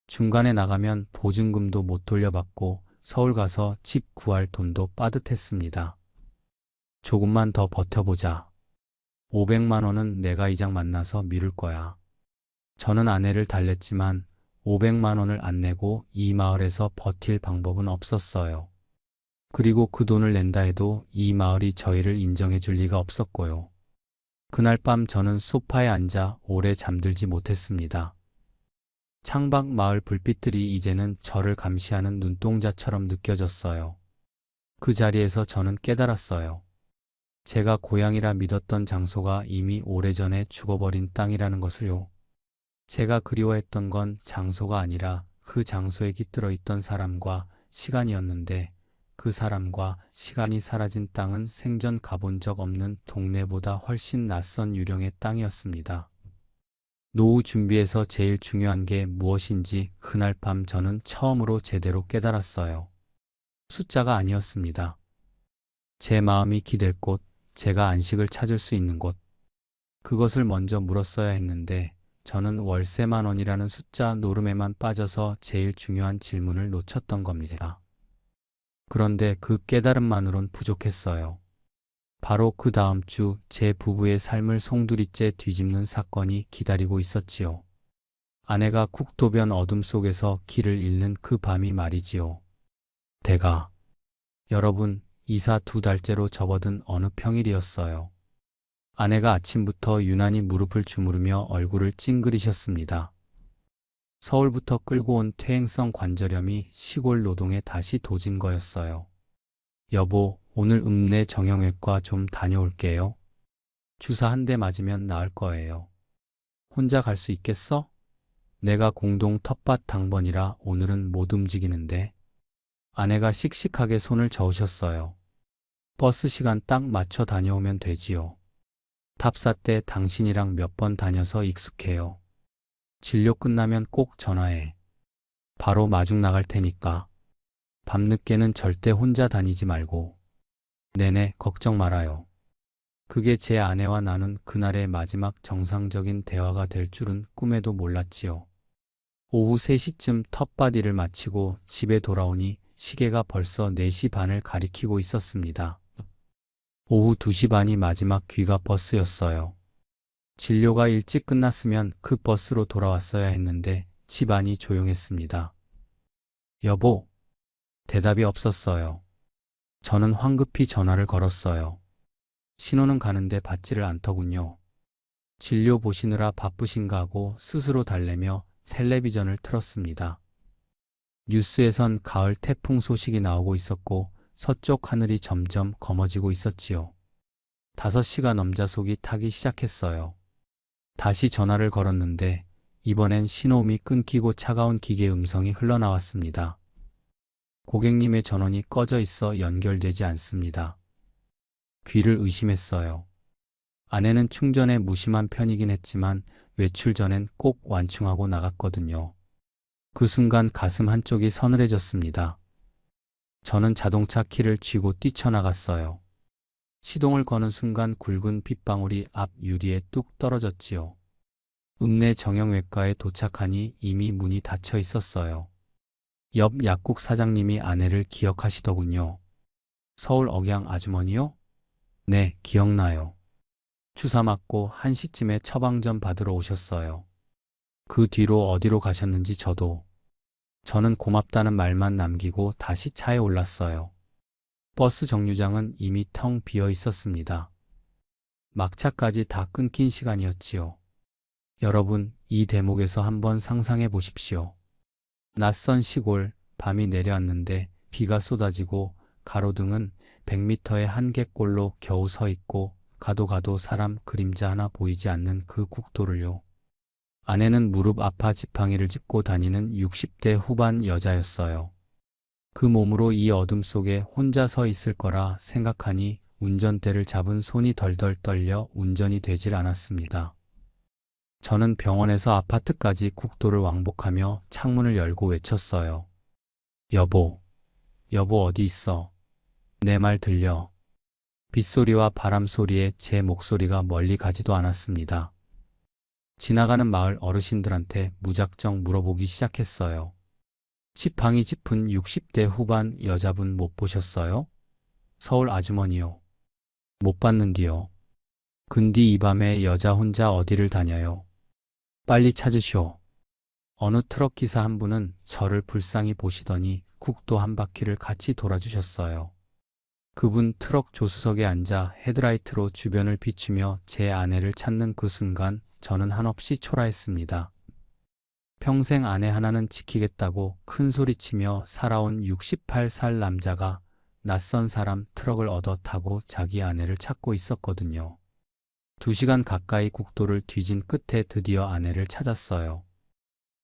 중간에 나가면 보증금도 못 돌려받고 서울 가서 집 구할 돈도 빠듯했습니다. 조금만 더 버텨보자. 500만 원은 내가 이장 만나서 미룰 거야. 저는 아내를 달랬지만 500만 원을 안 내고 이 마을에서 버틸 방법은 없었어요. 그리고 그 돈을 낸다 해도 이 마을이 저희를 인정해 줄 리가 없었고요. 그날 밤 저는 소파에 앉아 오래 잠들지 못했습니다. 창밖 마을 불빛들이 이제는 저를 감시하는 눈동자처럼 느껴졌어요. 그 자리에서 저는 깨달았어요. 제가 고향이라 믿었던 장소가 이미 오래전에 죽어버린 땅이라는 것을요. 제가 그리워했던 건 장소가 아니라 그 장소에 깃들어 있던 사람과 시간이었는데 그 사람과 시간이 사라진 땅은 생전 가본 적 없는 동네보다 훨씬 낯선 유령의 땅이었습니다. 노후 준비에서 제일 중요한 게 무엇인지 그날 밤 저는 처음으로 제대로 깨달았어요. 숫자가 아니었습니다. 제 마음이 기댈 곳, 제가 안식을 찾을 수 있는 곳. 그것을 먼저 물었어야 했는데 저는 월세 10,000원이라는 숫자 노름에만 빠져서 제일 중요한 질문을 놓쳤던 겁니다. 그런데 그 깨달음만으론 부족했어요. 바로 그 다음 주 제 부부의 삶을 송두리째 뒤집는 사건이 기다리고 있었지요. 아내가 국도변 어둠 속에서 길을 잃는 그 밤이 말이지요. 여러분, 이사 2달째로 접어든 어느 평일이었어요. 아내가 아침부터 유난히 무릎을 주무르며 얼굴을 찡그리셨습니다. 서울부터 끌고 온 퇴행성 관절염이 시골 노동에 다시 도진 거였어요. 여보, 오늘 읍내 정형외과 좀 다녀올게요. 주사 한 대 맞으면 나을 거예요. 혼자 갈 수 있겠어? 내가 공동 텃밭 당번이라 오늘은 못 움직이는데. 아내가 씩씩하게 손을 저으셨어요. 버스 시간 딱 맞춰 다녀오면 되지요. 답사 때 당신이랑 몇 번 다녀서 익숙해요. 진료 끝나면 꼭 전화해. 바로 마중 나갈 테니까. 밤늦게는 절대 혼자 다니지 말고. 네네, 걱정 말아요. 그게 제 아내와 나눈 그날의 마지막 정상적인 대화가 될 줄은 꿈에도 몰랐지요. 오후 3시쯤 텃밭 일을 마치고 집에 돌아오니 시계가 벌써 4시 반을 가리키고 있었습니다. 오후 2시 반이 마지막 귀가 버스였어요. 진료가 일찍 끝났으면 그 버스로 돌아왔어야 했는데 집안이 조용했습니다. 여보, 대답이 없었어요. 저는 황급히 전화를 걸었어요. 신호는 가는데 받지를 않더군요. 진료 보시느라 바쁘신가 하고 스스로 달래며 텔레비전을 틀었습니다. 뉴스에선 가을 태풍 소식이 나오고 있었고 서쪽 하늘이 점점 검어지고 있었지요. 5시가 넘자 속이 타기 시작했어요. 다시 전화를 걸었는데 이번엔 신호음이 끊기고 차가운 기계 음성이 흘러나왔습니다. 고객님의 전원이 꺼져 있어 연결되지 않습니다. 귀를 의심했어요. 아내는 충전에 무심한 편이긴 했지만 외출 전엔 꼭 완충하고 나갔거든요. 그 순간 가슴 한쪽이 서늘해졌습니다. 저는 자동차 키를 쥐고 뛰쳐나갔어요. 시동을 거는 순간 굵은 빗방울이 앞 유리에 뚝 떨어졌지요. 읍내 정형외과에 도착하니 이미 문이 닫혀 있었어요. 옆 약국 사장님이 아내를 기억하시더군요. 서울 억양 아주머니요? 네, 기억나요. 주사 맞고 1시쯤에 처방전 받으러 오셨어요. 그 뒤로 어디로 가셨는지 저는 고맙다는 말만 남기고 다시 차에 올랐어요. 버스 정류장은 이미 텅 비어 있었습니다. 막차까지 다 끊긴 시간이었지요. 여러분, 이 대목에서 한번 상상해 보십시오. 낯선 시골, 밤이 내려왔는데 비가 쏟아지고 가로등은 100m의 한계꼴로 겨우 서 있고 가도 사람 그림자 하나 보이지 않는 그 국도를요. 아내는 무릎 아파 지팡이를 짚고 다니는 60대 후반 여자였어요. 그 몸으로 이 어둠 속에 혼자 서 있을 거라 생각하니 운전대를 잡은 손이 덜덜 떨려 운전이 되질 않았습니다. 저는 병원에서 아파트까지 국도를 왕복하며 창문을 열고 외쳤어요. 여보, 여보 어디 있어? 내 말 들려. 빗소리와 바람 소리에 제 목소리가 멀리 가지도 않았습니다. 지나가는 마을 어르신들한테 무작정 물어보기 시작했어요. 지팡이 짚은 60대 후반 여자분 못 보셨어요? 서울 아주머니요. 못 봤는디요. 근디 이 밤에 여자 혼자 어디를 다녀요? 빨리 찾으시오. 어느 트럭 기사 한 분은 저를 불쌍히 보시더니 국도 한 바퀴를 같이 돌아주셨어요. 그분 트럭 조수석에 앉아 헤드라이트로 주변을 비추며 제 아내를 찾는 그 순간 저는 한없이 초라했습니다. 평생 아내 하나는 지키겠다고 큰 소리치며 살아온 68살 남자가 낯선 사람 트럭을 얻어 타고 자기 아내를 찾고 있었거든요. 2시간 가까이 국도를 뒤진 끝에 드디어 아내를 찾았어요.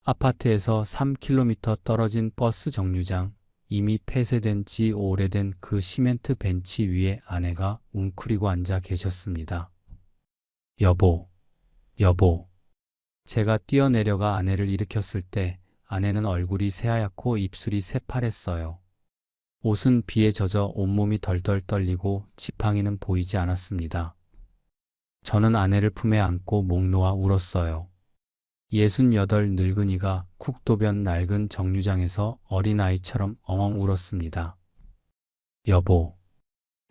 아파트에서 3km 떨어진 버스 정류장, 이미 폐쇄된 지 오래된 그 시멘트 벤치 위에 아내가 웅크리고 앉아 계셨습니다. 여보, 여보. 제가 뛰어내려가 아내를 일으켰을 때 아내는 얼굴이 새하얗고 입술이 새파랬어요. 옷은 비에 젖어 온몸이 덜덜 떨리고 지팡이는 보이지 않았습니다. 저는 아내를 품에 안고 목 놓아 울었어요. 68 늙은이가 국도변 낡은 정류장에서 어린아이처럼 엉엉 울었습니다. 여보,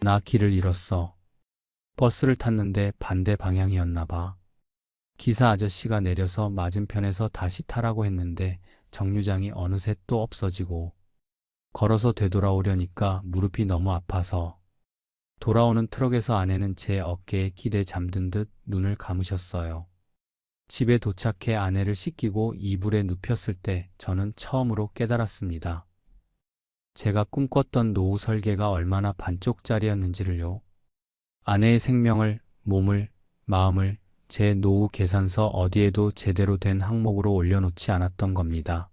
나 길을 잃었어. 버스를 탔는데 반대 방향이었나 봐. 기사 아저씨가 내려서 맞은편에서 다시 타라고 했는데 정류장이 어느새 또 없어지고 걸어서 되돌아오려니까 무릎이 너무 아파서. 돌아오는 트럭에서 아내는 제 어깨에 기대 잠든 듯 눈을 감으셨어요. 집에 도착해 아내를 씻기고 이불에 눕혔을 때 저는 처음으로 깨달았습니다. 제가 꿈꿨던 노후 설계가 얼마나 반쪽짜리였는지를요. 아내의 생명을, 몸을, 마음을 제 노후 계산서 어디에도 제대로 된 항목으로 올려놓지 않았던 겁니다.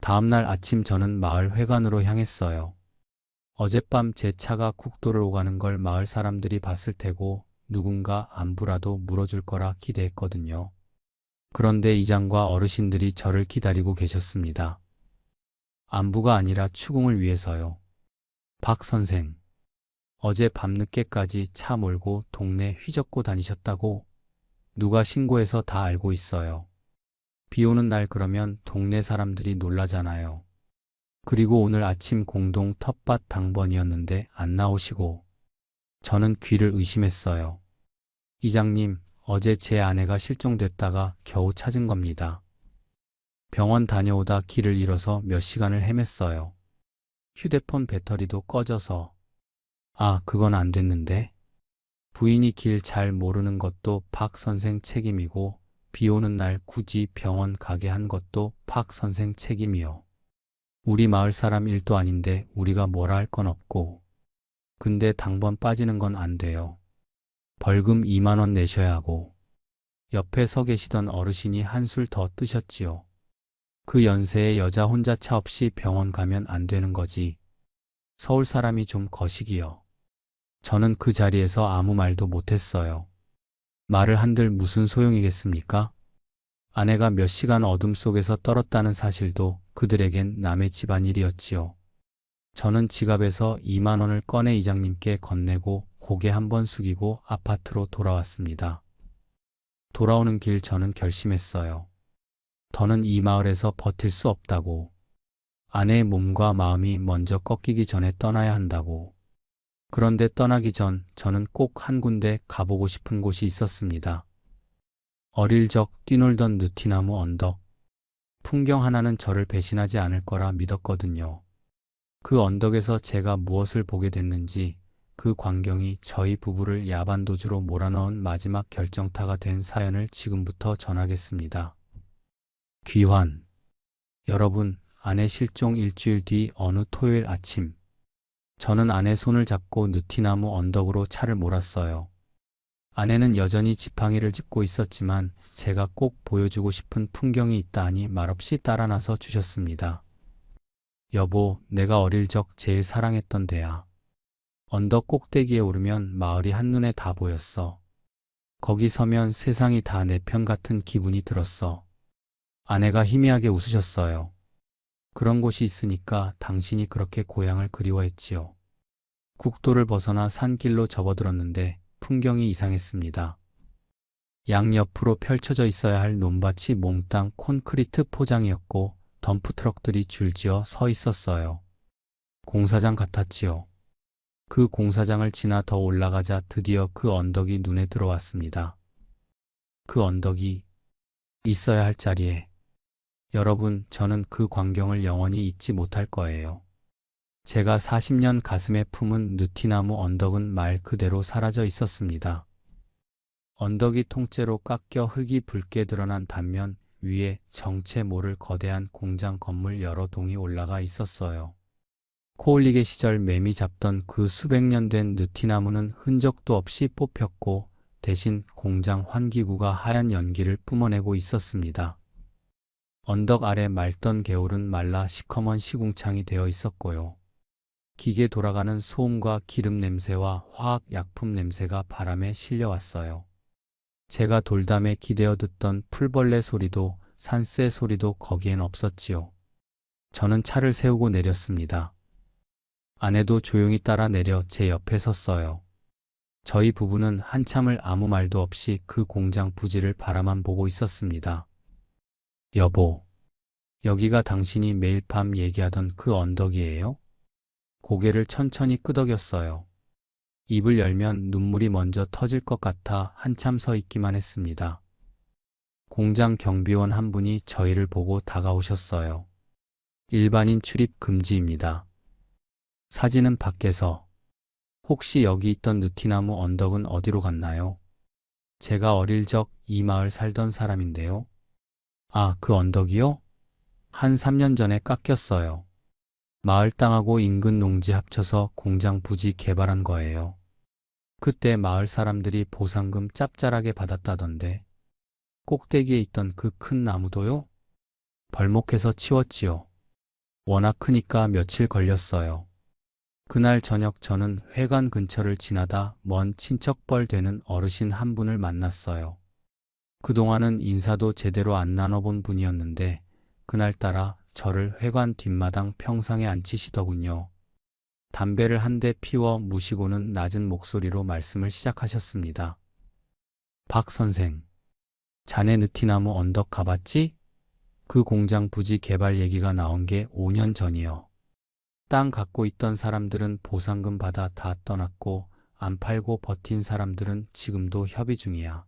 다음날 아침 저는 마을 회관으로 향했어요. 어젯밤 제 차가 국도를 오가는 걸 마을 사람들이 봤을 테고 누군가 안부라도 물어줄 거라 기대했거든요. 그런데 이장과 어르신들이 저를 기다리고 계셨습니다. 안부가 아니라 추궁을 위해서요. 박 선생, 어제 밤늦게까지 차 몰고 동네 휘젓고 다니셨다고? 누가 신고해서 다 알고 있어요. 비 오는 날 그러면 동네 사람들이 놀라잖아요. 그리고 오늘 아침 공동 텃밭 당번이었는데 안 나오시고. 저는 귀를 의심했어요. 이장님, 어제 제 아내가 실종됐다가 겨우 찾은 겁니다. 병원 다녀오다 길을 잃어서 몇 시간을 헤맸어요. 휴대폰 배터리도 꺼져서. 아, 그건 안 됐는데. 부인이 길 잘 모르는 것도 박 선생 책임이고 비 오는 날 굳이 병원 가게 한 것도 박 선생 책임이요. 우리 마을 사람 일도 아닌데 우리가 뭐라 할 건 없고. 근데 당번 빠지는 건 안 돼요. 벌금 2만 원 내셔야 하고. 옆에 서 계시던 어르신이 한술 더 뜨셨지요. 그 연세에 여자 혼자 차 없이 병원 가면 안 되는 거지. 서울 사람이 좀 거시기요. 저는 그 자리에서 아무 말도 못했어요. 말을 한들 무슨 소용이겠습니까? 아내가 몇 시간 어둠 속에서 떨었다는 사실도 그들에겐 남의 집안일이었지요. 저는 지갑에서 2만 원을 꺼내 이장님께 건네고 고개 한번 숙이고 아파트로 돌아왔습니다. 돌아오는 길 저는 결심했어요. 더는 이 마을에서 버틸 수 없다고. 아내의 몸과 마음이 먼저 꺾이기 전에 떠나야 한다고. 그런데 떠나기 전 저는 꼭 한 군데 가보고 싶은 곳이 있었습니다. 어릴 적 뛰놀던 느티나무 언덕. 풍경 하나는 저를 배신하지 않을 거라 믿었거든요. 그 언덕에서 제가 무엇을 보게 됐는지, 그 광경이 저희 부부를 야반도주로 몰아넣은 마지막 결정타가 된 사연을 지금부터 전하겠습니다. 귀환. 여러분, 아내 실종 일주일 뒤 어느 토요일 아침, 저는 아내 손을 잡고 느티나무 언덕으로 차를 몰았어요. 아내는 여전히 지팡이를 짚고 있었지만 제가 꼭 보여주고 싶은 풍경이 있다 하니 말없이 따라 나서 주셨습니다. 여보, 내가 어릴 적 제일 사랑했던 데야. 언덕 꼭대기에 오르면 마을이 한눈에 다 보였어. 거기 서면 세상이 다 내 편 같은 기분이 들었어. 아내가 희미하게 웃으셨어요. 그런 곳이 있으니까 당신이 그렇게 고향을 그리워했지요. 국도를 벗어나 산길로 접어들었는데 풍경이 이상했습니다. 양옆으로 펼쳐져 있어야 할 논밭이 몽땅 콘크리트 포장이었고 덤프트럭들이 줄지어 서 있었어요. 공사장 같았지요. 그 공사장을 지나 더 올라가자 드디어 그 언덕이 눈에 들어왔습니다. 그 언덕이 있어야 할 자리에. 여러분, 저는 그 광경을 영원히 잊지 못할 거예요. 제가 40년 가슴에 품은 느티나무 언덕은 말 그대로 사라져 있었습니다. 언덕이 통째로 깎여 흙이 붉게 드러난 단면 위에 정체 모를 거대한 공장 건물 여러 동이 올라가 있었어요. 코올리게 시절 매미 잡던 그 수백 년 된 느티나무는 흔적도 없이 뽑혔고 대신 공장 환기구가 하얀 연기를 뿜어내고 있었습니다. 언덕 아래 맑던 개울은 말라 시커먼 시궁창이 되어 있었고요. 기계 돌아가는 소음과 기름 냄새와 화학 약품 냄새가 바람에 실려왔어요. 제가 돌담에 기대어 듣던 풀벌레 소리도 산새 소리도 거기엔 없었지요. 저는 차를 세우고 내렸습니다. 아내도 조용히 따라 내려 제 옆에 섰어요. 저희 부부는 한참을 아무 말도 없이 그 공장 부지를 바라만 보고 있었습니다. 여보, 여기가 당신이 매일 밤 얘기하던 그 언덕이에요? 고개를 천천히 끄덕였어요. 입을 열면 눈물이 먼저 터질 것 같아 한참 서 있기만 했습니다. 공장 경비원 한 분이 저희를 보고 다가오셨어요. 일반인 출입 금지입니다. 사진은 밖에서. 혹시 여기 있던 느티나무 언덕은 어디로 갔나요? 제가 어릴 적 이 마을 살던 사람인데요. 아, 그 언덕이요? 한 3년 전에 깎였어요. 마을 땅하고 인근 농지 합쳐서 공장 부지 개발한 거예요. 그때 마을 사람들이 보상금 짭짤하게 받았다던데. 꼭대기에 있던 그 큰 나무도요? 벌목해서 치웠지요. 워낙 크니까 며칠 걸렸어요. 그날 저녁 저는 회관 근처를 지나다 먼 친척뻘 되는 어르신 한 분을 만났어요. 그동안은 인사도 제대로 안 나눠본 분이었는데 그날따라 저를 회관 뒷마당 평상에 앉히시더군요. 담배를 한 대 피워 무시고는 낮은 목소리로 말씀을 시작하셨습니다. 박 선생, 자네 느티나무 언덕 가봤지? 그 공장 부지 개발 얘기가 나온 게 5년 전이요. 땅 갖고 있던 사람들은 보상금 받아 다 떠났고 안 팔고 버틴 사람들은 지금도 협의 중이야.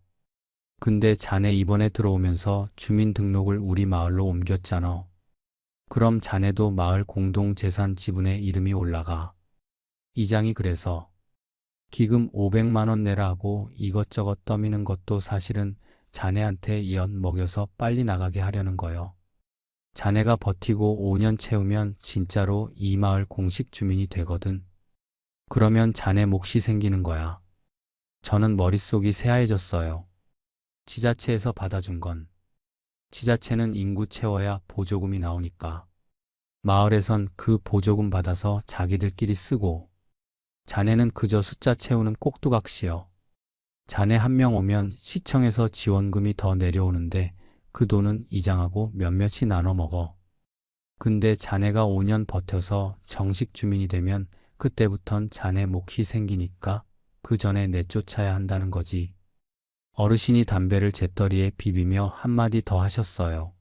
근데 자네 이번에 들어오면서 주민등록을 우리 마을로 옮겼잖아. 그럼 자네도 마을 공동재산 지분에 이름이 올라가. 이장이 그래서 기금 500만 원 내라 하고 이것저것 떠미는 것도 사실은 자네한테 연 먹여서 빨리 나가게 하려는 거요. 자네가 버티고 5년 채우면 진짜로 이 마을 공식 주민이 되거든. 그러면 자네 몫이 생기는 거야. 저는 머릿속이 새하얘졌어요. 지자체에서 받아준 건. 지자체는 인구 채워야 보조금이 나오니까. 마을에선 그 보조금 받아서 자기들끼리 쓰고. 자네는 그저 숫자 채우는 꼭두각시요. 자네 한 명 오면 시청에서 지원금이 더 내려오는데 그 돈은 이장하고 몇몇이 나눠 먹어. 근데 자네가 5년 버텨서 정식 주민이 되면 그때부턴 자네 몫이 생기니까 그 전에 내쫓아야 한다는 거지. 어르신이 담배를 재떨이에 비비며 한마디 더 하셨어요.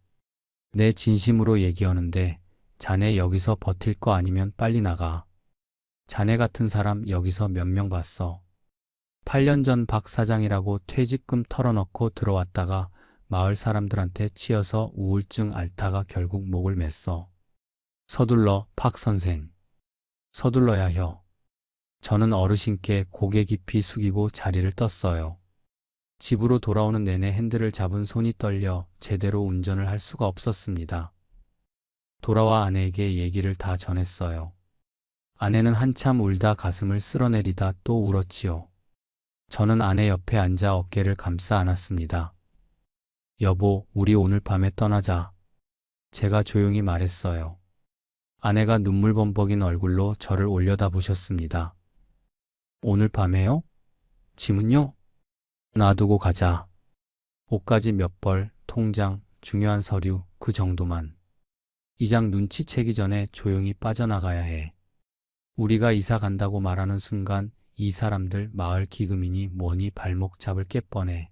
내 진심으로 얘기하는데 자네 여기서 버틸 거 아니면 빨리 나가. 자네 같은 사람 여기서 몇 명 봤어. 8년 전 박 사장이라고 퇴직금 털어넣고 들어왔다가 마을 사람들한테 치여서 우울증 앓다가 결국 목을 맸어. 서둘러 박 선생. 서둘러야 혀. 저는 어르신께 고개 깊이 숙이고 자리를 떴어요. 집으로 돌아오는 내내 핸들을 잡은 손이 떨려 제대로 운전을 할 수가 없었습니다. 돌아와 아내에게 얘기를 다 전했어요. 아내는 한참 울다 가슴을 쓸어내리다 또 울었지요. 저는 아내 옆에 앉아 어깨를 감싸 안았습니다. 여보, 우리 오늘 밤에 떠나자. 제가 조용히 말했어요. 아내가 눈물 범벅인 얼굴로 저를 올려다보셨습니다. 오늘 밤에요? 짐은요? 놔두고 가자. 옷가지 몇 벌, 통장, 중요한 서류, 그 정도만. 이장 눈치채기 전에 조용히 빠져나가야 해. 우리가 이사 간다고 말하는 순간 이 사람들 마을 기금이니 뭐니 발목 잡을 게 뻔해.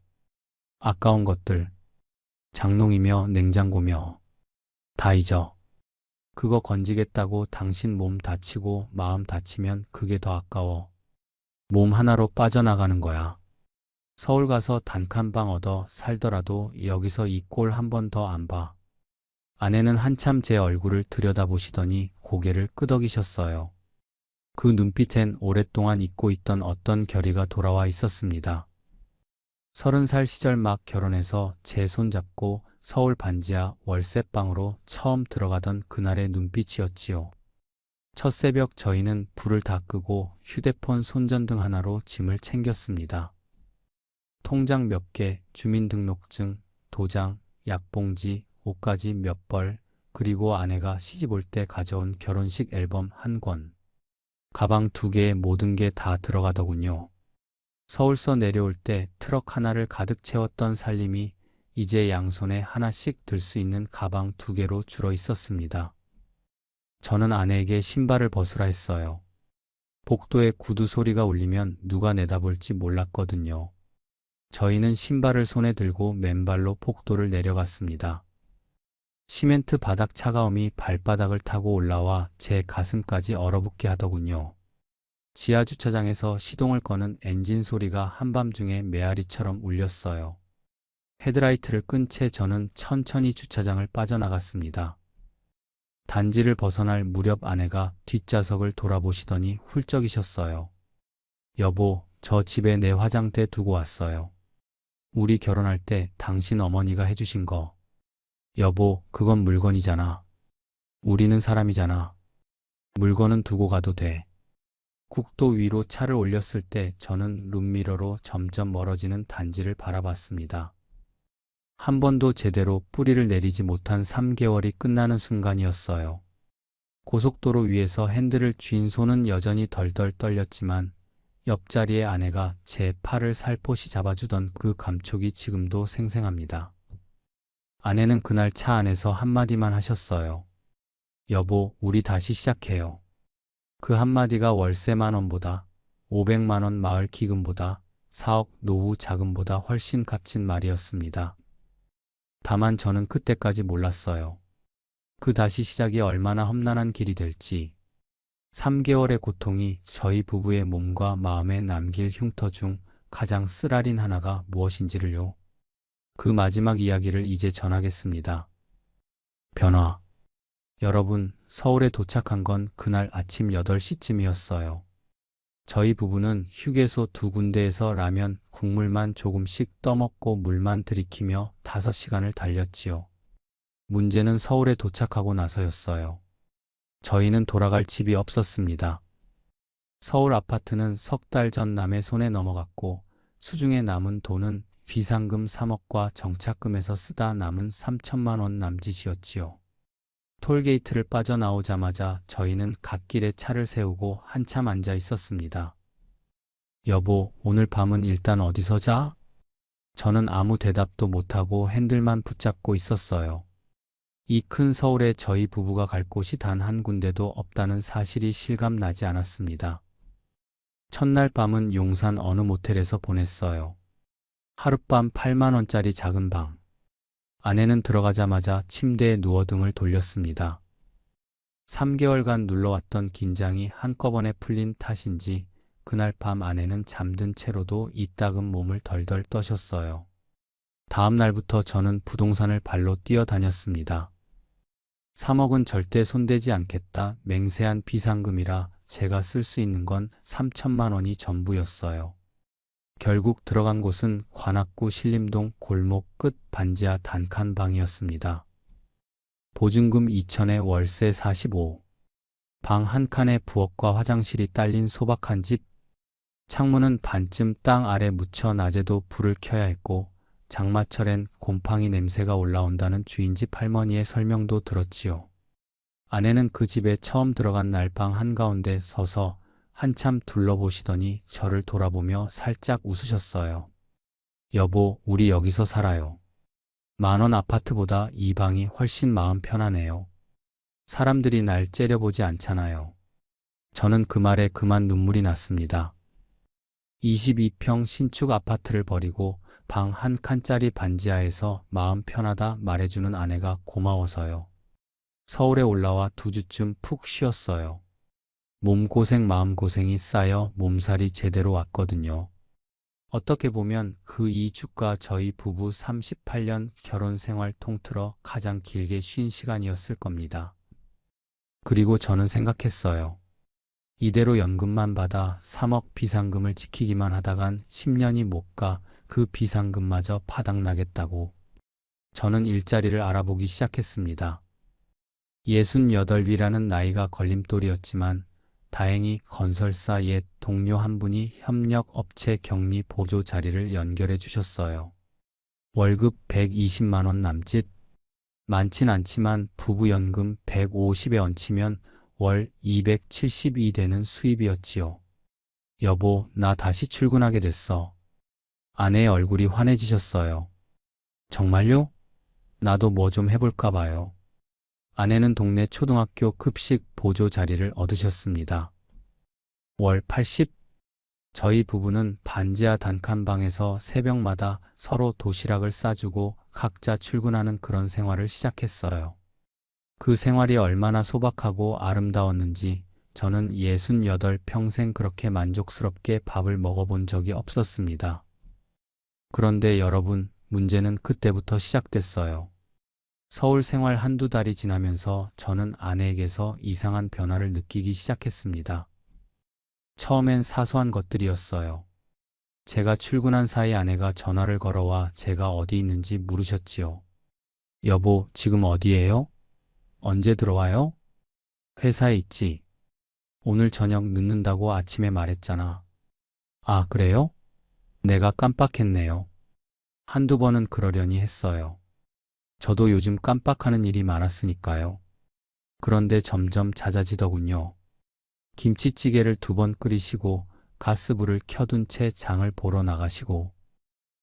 아까운 것들, 장롱이며 냉장고며 다 잊어. 그거 건지겠다고 당신 몸 다치고 마음 다치면 그게 더 아까워. 몸 하나로 빠져나가는 거야. 서울 가서 단칸방 얻어 살더라도 여기서 이 꼴 한 번 더 안 봐. 아내는 한참 제 얼굴을 들여다보시더니 고개를 끄덕이셨어요. 그 눈빛엔 오랫동안 잊고 있던 어떤 결의가 돌아와 있었습니다. 30살 시절 막 결혼해서 제 손잡고 서울 반지하 월세방으로 처음 들어가던 그날의 눈빛이었지요. 첫 새벽 저희는 불을 다 끄고 휴대폰 손전등 하나로 짐을 챙겼습니다. 통장 몇 개, 주민등록증, 도장, 약봉지, 옷가지 몇 벌, 그리고 아내가 시집 올 때 가져온 결혼식 앨범 한 권. 가방 2개에 모든 게 다 들어가더군요. 서울서 내려올 때 트럭 하나를 가득 채웠던 살림이 이제 양손에 하나씩 들 수 있는 가방 2개로 줄어 있었습니다. 저는 아내에게 신발을 벗으라 했어요. 복도에 구두 소리가 울리면 누가 내다볼지 몰랐거든요. 저희는 신발을 손에 들고 맨발로 복도를 내려갔습니다. 시멘트 바닥 차가움이 발바닥을 타고 올라와 제 가슴까지 얼어붙게 하더군요. 지하 주차장에서 시동을 거는 엔진 소리가 한밤중에 메아리처럼 울렸어요. 헤드라이트를 끈 채 저는 천천히 주차장을 빠져나갔습니다. 단지를 벗어날 무렵 아내가 뒷좌석을 돌아보시더니 훌쩍이셨어요. 여보, 저 집에 내 화장대 두고 왔어요. 우리 결혼할 때 당신 어머니가 해주신 거. 여보, 그건 물건이잖아. 우리는 사람이잖아. 물건은 두고 가도 돼. 국도 위로 차를 올렸을 때 저는 룸미러로 점점 멀어지는 단지를 바라봤습니다. 한 번도 제대로 뿌리를 내리지 못한 3개월이 끝나는 순간이었어요. 고속도로 위에서 핸들을 쥔 손은 여전히 덜덜 떨렸지만 옆자리의 아내가 제 팔을 살포시 잡아주던 그 감촉이 지금도 생생합니다. 아내는 그날 차 안에서 한마디만 하셨어요. 여보, 우리 다시 시작해요. 그 한마디가 월세 10,000원보다 500만 원 마을 기금보다 4억 노후 자금보다 훨씬 값진 말이었습니다. 다만 저는 그때까지 몰랐어요. 그 다시 시작이 얼마나 험난한 길이 될지. 3개월의 고통이 저희 부부의 몸과 마음에 남길 흉터 중 가장 쓰라린 하나가 무엇인지를요. 그 마지막 이야기를 이제 전하겠습니다. 변화. 여러분, 서울에 도착한 건 그날 아침 8시쯤이었어요. 저희 부부는 휴게소 2군데에서 라면, 국물만 조금씩 떠먹고 물만 들이키며 5시간을 달렸지요. 문제는 서울에 도착하고 나서였어요. 저희는 돌아갈 집이 없었습니다. 서울 아파트는 석 달 전 남의 손에 넘어갔고 수중에 남은 돈은 비상금 3억과 정착금에서 쓰다 남은 3천만 원 남짓이었지요. 톨게이트를 빠져나오자마자 저희는 갓길에 차를 세우고 한참 앉아 있었습니다. 여보, 오늘 밤은 일단 어디서 자? 저는 아무 대답도 못하고 핸들만 붙잡고 있었어요. 이 큰 서울에 저희 부부가 갈 곳이 단 한 군데도 없다는 사실이 실감나지 않았습니다. 첫날 밤은 용산 어느 모텔에서 보냈어요. 하룻밤 8만 원짜리 작은 방. 아내는 들어가자마자 침대에 누워 등을 돌렸습니다. 3개월간 눌러왔던 긴장이 한꺼번에 풀린 탓인지 그날 밤 아내는 잠든 채로도 이따금 몸을 덜덜 떠셨어요. 다음 날부터 저는 부동산을 발로 뛰어다녔습니다. 3억은 절대 손대지 않겠다. 맹세한 비상금이라 제가 쓸 수 있는 건 3천만 원이 전부였어요. 결국 들어간 곳은 관악구 신림동 골목 끝 반지하 단칸방이었습니다. 보증금 2천에 월세 45. 방 한 칸에 부엌과 화장실이 딸린 소박한 집. 창문은 반쯤 땅 아래 묻혀 낮에도 불을 켜야 했고 장마철엔 곰팡이 냄새가 올라온다는 주인집 할머니의 설명도 들었지요. 아내는 그 집에 처음 들어간 날 방 한가운데 서서 한참 둘러보시더니 저를 돌아보며 살짝 웃으셨어요. 여보, 우리 여기서 살아요. 10,000원 아파트보다 이 방이 훨씬 마음 편하네요. 사람들이 날 째려보지 않잖아요. 저는 그 말에 그만 눈물이 났습니다. 22평 신축 아파트를 버리고 방 한 칸짜리 반지하에서 마음 편하다 말해주는 아내가 고마워서요. 서울에 올라와 2주쯤 푹 쉬었어요. 몸고생 마음고생이 쌓여 몸살이 제대로 왔거든요. 어떻게 보면 그 2주가 저희 부부 38년 결혼 생활 통틀어 가장 길게 쉰 시간이었을 겁니다. 그리고 저는 생각했어요. 이대로 연금만 받아 3억 비상금을 지키기만 하다간 10년이 못 가 그 비상금마저 바닥나겠다고. 저는 일자리를 알아보기 시작했습니다. 68이라는 나이가 걸림돌이었지만 다행히 건설사 옛 동료 한 분이 협력업체 격리 보조 자리를 연결해 주셨어요. 월급 120만 원 남짓. 많진 않지만 부부연금 150에 얹히면 월 270이 되는 수입이었지요. 여보, 나 다시 출근하게 됐어. 아내의 얼굴이 환해지셨어요. 정말요? 나도 뭐 좀 해볼까 봐요. 아내는 동네 초등학교 급식 보조 자리를 얻으셨습니다. 월 80? 저희 부부는 반지하 단칸방에서 새벽마다 서로 도시락을 싸주고 각자 출근하는 그런 생활을 시작했어요. 그 생활이 얼마나 소박하고 아름다웠는지 저는 68 평생 그렇게 만족스럽게 밥을 먹어본 적이 없었습니다. 그런데 여러분, 문제는 그때부터 시작됐어요. 서울 생활 한두 달이 지나면서 저는 아내에게서 이상한 변화를 느끼기 시작했습니다. 처음엔 사소한 것들이었어요. 제가 출근한 사이 아내가 전화를 걸어와 제가 어디 있는지 물으셨지요. 여보, 지금 어디예요? 언제 들어와요? 회사에 있지. 오늘 저녁 늦는다고 아침에 말했잖아. 아, 그래요? 내가 깜빡했네요. 한두 번은 그러려니 했어요. 저도 요즘 깜빡하는 일이 많았으니까요. 그런데 점점 잦아지더군요. 김치찌개를 2번 끓이시고 가스불을 켜둔 채 장을 보러 나가시고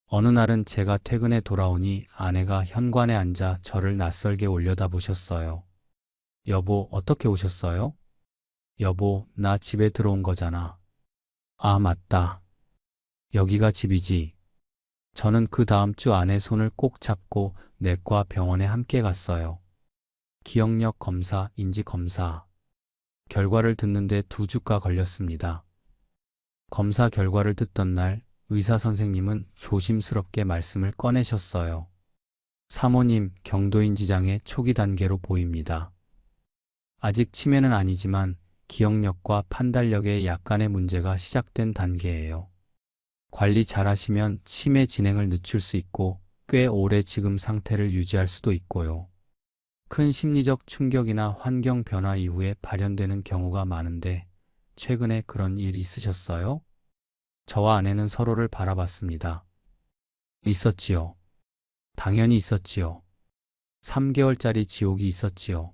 어느 날은 제가 퇴근해 돌아오니 아내가 현관에 앉아 저를 낯설게 올려다보셨어요. 여보, 어떻게 오셨어요? 여보, 나 집에 들어온 거잖아. 아, 맞다. 여기가 집이지. 저는 그 다음 주 아내 손을 꼭 잡고 내과 병원에 함께 갔어요. 기억력 검사, 인지 검사. 결과를 듣는데 2주가 걸렸습니다. 검사 결과를 듣던 날 의사 선생님은 조심스럽게 말씀을 꺼내셨어요. 사모님, 경도인지장의 초기 단계로 보입니다. 아직 치매는 아니지만 기억력과 판단력에 약간의 문제가 시작된 단계예요. 관리 잘하시면 치매 진행을 늦출 수 있고 꽤 오래 지금 상태를 유지할 수도 있고요. 큰 심리적 충격이나 환경 변화 이후에 발현되는 경우가 많은데 최근에 그런 일 있으셨어요? 저와 아내는 서로를 바라봤습니다. 있었지요. 당연히 있었지요. 3개월짜리 지옥이 있었지요.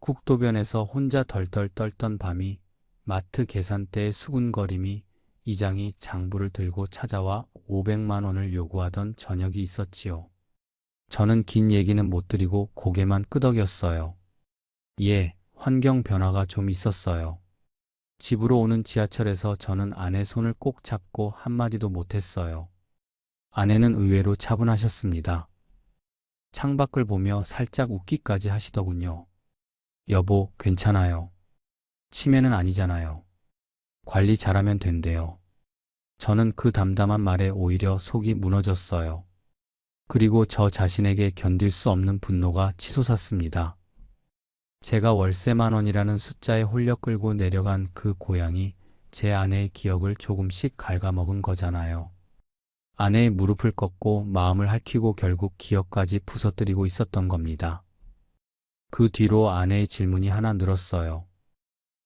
국도변에서 혼자 덜덜 떨던 밤이, 마트 계산대의 수군거림이, 이장이 장부를 들고 찾아와 500만 원을 요구하던 저녁이 있었지요. 저는 긴 얘기는 못 드리고 고개만 끄덕였어요. 예, 환경 변화가 좀 있었어요. 집으로 오는 지하철에서 저는 아내 손을 꼭 잡고 한마디도 못했어요. 아내는 의외로 차분하셨습니다. 창밖을 보며 살짝 웃기까지 하시더군요. 여보, 괜찮아요. 치매는 아니잖아요. 관리 잘하면 된대요. 저는 그 담담한 말에 오히려 속이 무너졌어요. 그리고 저 자신에게 견딜 수 없는 분노가 치솟았습니다. 제가 월세 10,000원이라는 숫자에 홀려 끌고 내려간 그 고향이 제 아내의 기억을 조금씩 갉아먹은 거잖아요. 아내의 무릎을 꺾고 마음을 핥히고 결국 기억까지 부서뜨리고 있었던 겁니다. 그 뒤로 아내의 질문이 하나 늘었어요.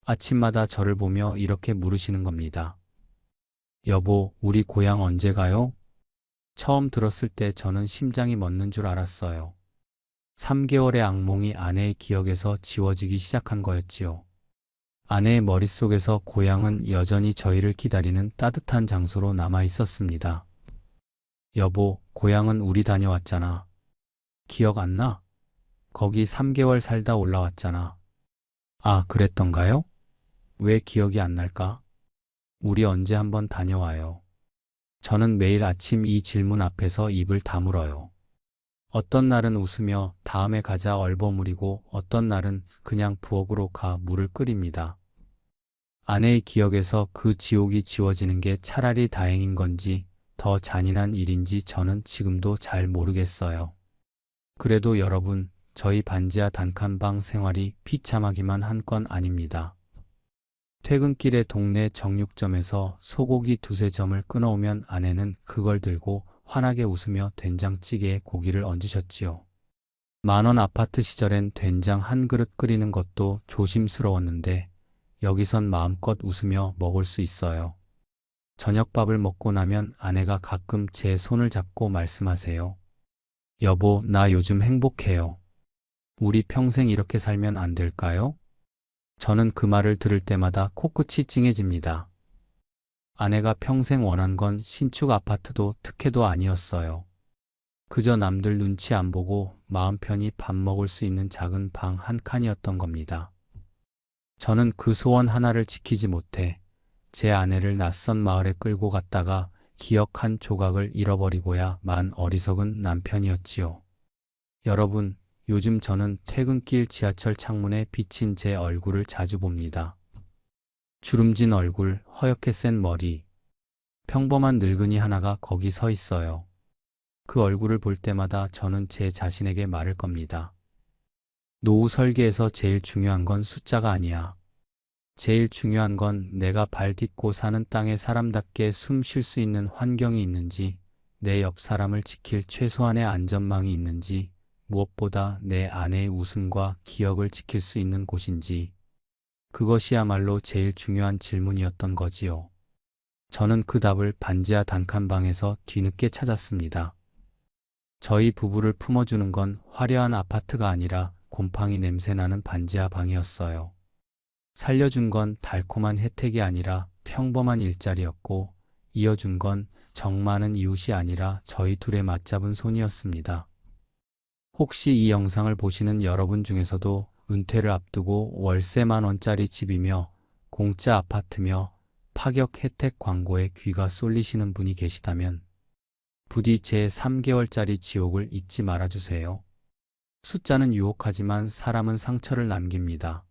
아침마다 저를 보며 이렇게 물으시는 겁니다. 여보, 우리 고향 언제 가요? 처음 들었을 때 저는 심장이 멎는 줄 알았어요. 3개월의 악몽이 아내의 기억에서 지워지기 시작한 거였지요. 아내의 머릿속에서 고향은 여전히 저희를 기다리는 따뜻한 장소로 남아 있었습니다. 여보, 고향은 우리 다녀왔잖아. 기억 안 나? 거기 3개월 살다 올라왔잖아. 아, 그랬던가요? 왜 기억이 안 날까? 우리 언제 한번 다녀와요. 저는 매일 아침 이 질문 앞에서 입을 다물어요. 어떤 날은 웃으며 다음에 가자 얼버무리고 어떤 날은 그냥 부엌으로 가 물을 끓입니다. 아내의 기억에서 그 지옥이 지워지는 게 차라리 다행인 건지 더 잔인한 일인지 저는 지금도 잘 모르겠어요. 그래도 여러분, 저희 반지하 단칸방 생활이 비참하기만 한 건 아닙니다. 퇴근길에 동네 정육점에서 소고기 2~3점을 끊어오면 아내는 그걸 들고 환하게 웃으며 된장찌개에 고기를 얹으셨지요. 10,000원 아파트 시절엔 된장 한 그릇 끓이는 것도 조심스러웠는데 여기선 마음껏 웃으며 먹을 수 있어요. 저녁밥을 먹고 나면 아내가 가끔 제 손을 잡고 말씀하세요. 여보, 나 요즘 행복해요. 우리 평생 이렇게 살면 안 될까요? 저는 그 말을 들을 때마다 코끝이 찡해집니다. 아내가 평생 원한 건 신축 아파트도 특혜도 아니었어요. 그저 남들 눈치 안 보고 마음 편히 밥 먹을 수 있는 작은 방 한 칸이었던 겁니다. 저는 그 소원 하나를 지키지 못해 제 아내를 낯선 마을에 끌고 갔다가 기억 한 조각을 잃어버리고야 만 어리석은 남편이었지요. 여러분, 요즘 저는 퇴근길 지하철 창문에 비친 제 얼굴을 자주 봅니다. 주름진 얼굴, 허옇게 센 머리, 평범한 늙은이 하나가 거기 서 있어요. 그 얼굴을 볼 때마다 저는 제 자신에게 말할 겁니다. 노후 설계에서 제일 중요한 건 숫자가 아니야. 제일 중요한 건 내가 발 딛고 사는 땅에 사람답게 숨 쉴 수 있는 환경이 있는지, 내 옆 사람을 지킬 최소한의 안전망이 있는지, 무엇보다 내 아내의 웃음과 기억을 지킬 수 있는 곳인지, 그것이야말로 제일 중요한 질문이었던 거지요. 저는 그 답을 반지하 단칸방에서 뒤늦게 찾았습니다. 저희 부부를 품어주는 건 화려한 아파트가 아니라 곰팡이 냄새나는 반지하 방이었어요. 살려준 건 달콤한 혜택이 아니라 평범한 일자리였고, 이어준 건 정 많은 이웃이 아니라 저희 둘의 맞잡은 손이었습니다. 혹시 이 영상을 보시는 여러분 중에서도 은퇴를 앞두고 월세 10,000원짜리 집이며 공짜 아파트며 파격 혜택 광고에 귀가 쏠리시는 분이 계시다면 부디 제 3개월짜리 지옥을 잊지 말아주세요. 숫자는 유혹하지만 사람은 상처를 남깁니다.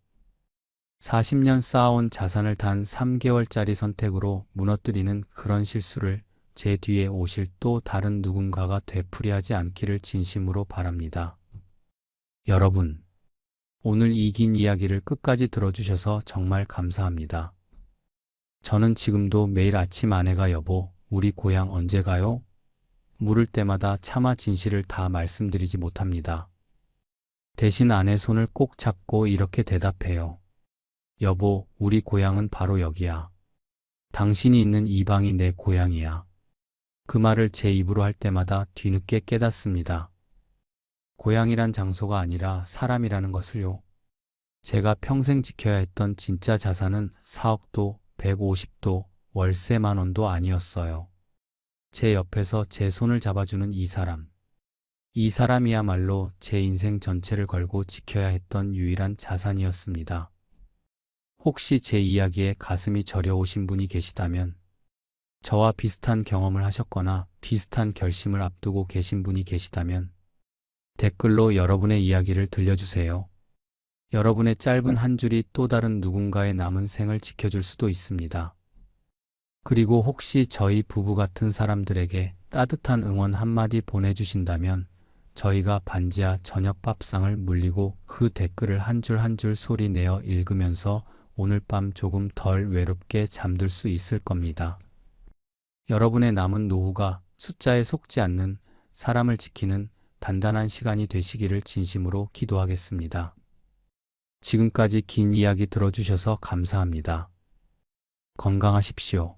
40년 쌓아온 자산을 단 3개월짜리 선택으로 무너뜨리는 그런 실수를 제 뒤에 오실 또 다른 누군가가 되풀이하지 않기를 진심으로 바랍니다. 여러분, 오늘 이 긴 이야기를 끝까지 들어주셔서 정말 감사합니다. 저는 지금도 매일 아침 아내가 여보, 우리 고향 언제 가요? 물을 때마다 차마 진실을 다 말씀드리지 못합니다. 대신 아내 손을 꼭 잡고 이렇게 대답해요. 여보, 우리 고향은 바로 여기야. 당신이 있는 이 방이 내 고향이야. 그 말을 제 입으로 할 때마다 뒤늦게 깨닫습니다. 고향이란 장소가 아니라 사람이라는 것을요. 제가 평생 지켜야 했던 진짜 자산은 4억도 150도 월세 10,000원도 아니었어요. 제 옆에서 제 손을 잡아주는 이 사람. 이 사람이야말로 제 인생 전체를 걸고 지켜야 했던 유일한 자산이었습니다. 혹시 제 이야기에 가슴이 저려오신 분이 계시다면, 저와 비슷한 경험을 하셨거나 비슷한 결심을 앞두고 계신 분이 계시다면 댓글로 여러분의 이야기를 들려주세요. 여러분의 짧은 한 줄이 또 다른 누군가의 남은 생을 지켜줄 수도 있습니다. 그리고 혹시 저희 부부 같은 사람들에게 따뜻한 응원 한마디 보내주신다면 저희가 반지하 저녁 밥상을 물리고 그 댓글을 한 줄 한 줄 소리 내어 읽으면서 오늘 밤 조금 덜 외롭게 잠들 수 있을 겁니다. 여러분의 남은 노후가 숫자에 속지 않는 사람을 지키는 단단한 시간이 되시기를 진심으로 기도하겠습니다. 지금까지 긴 이야기 들어주셔서 감사합니다. 건강하십시오.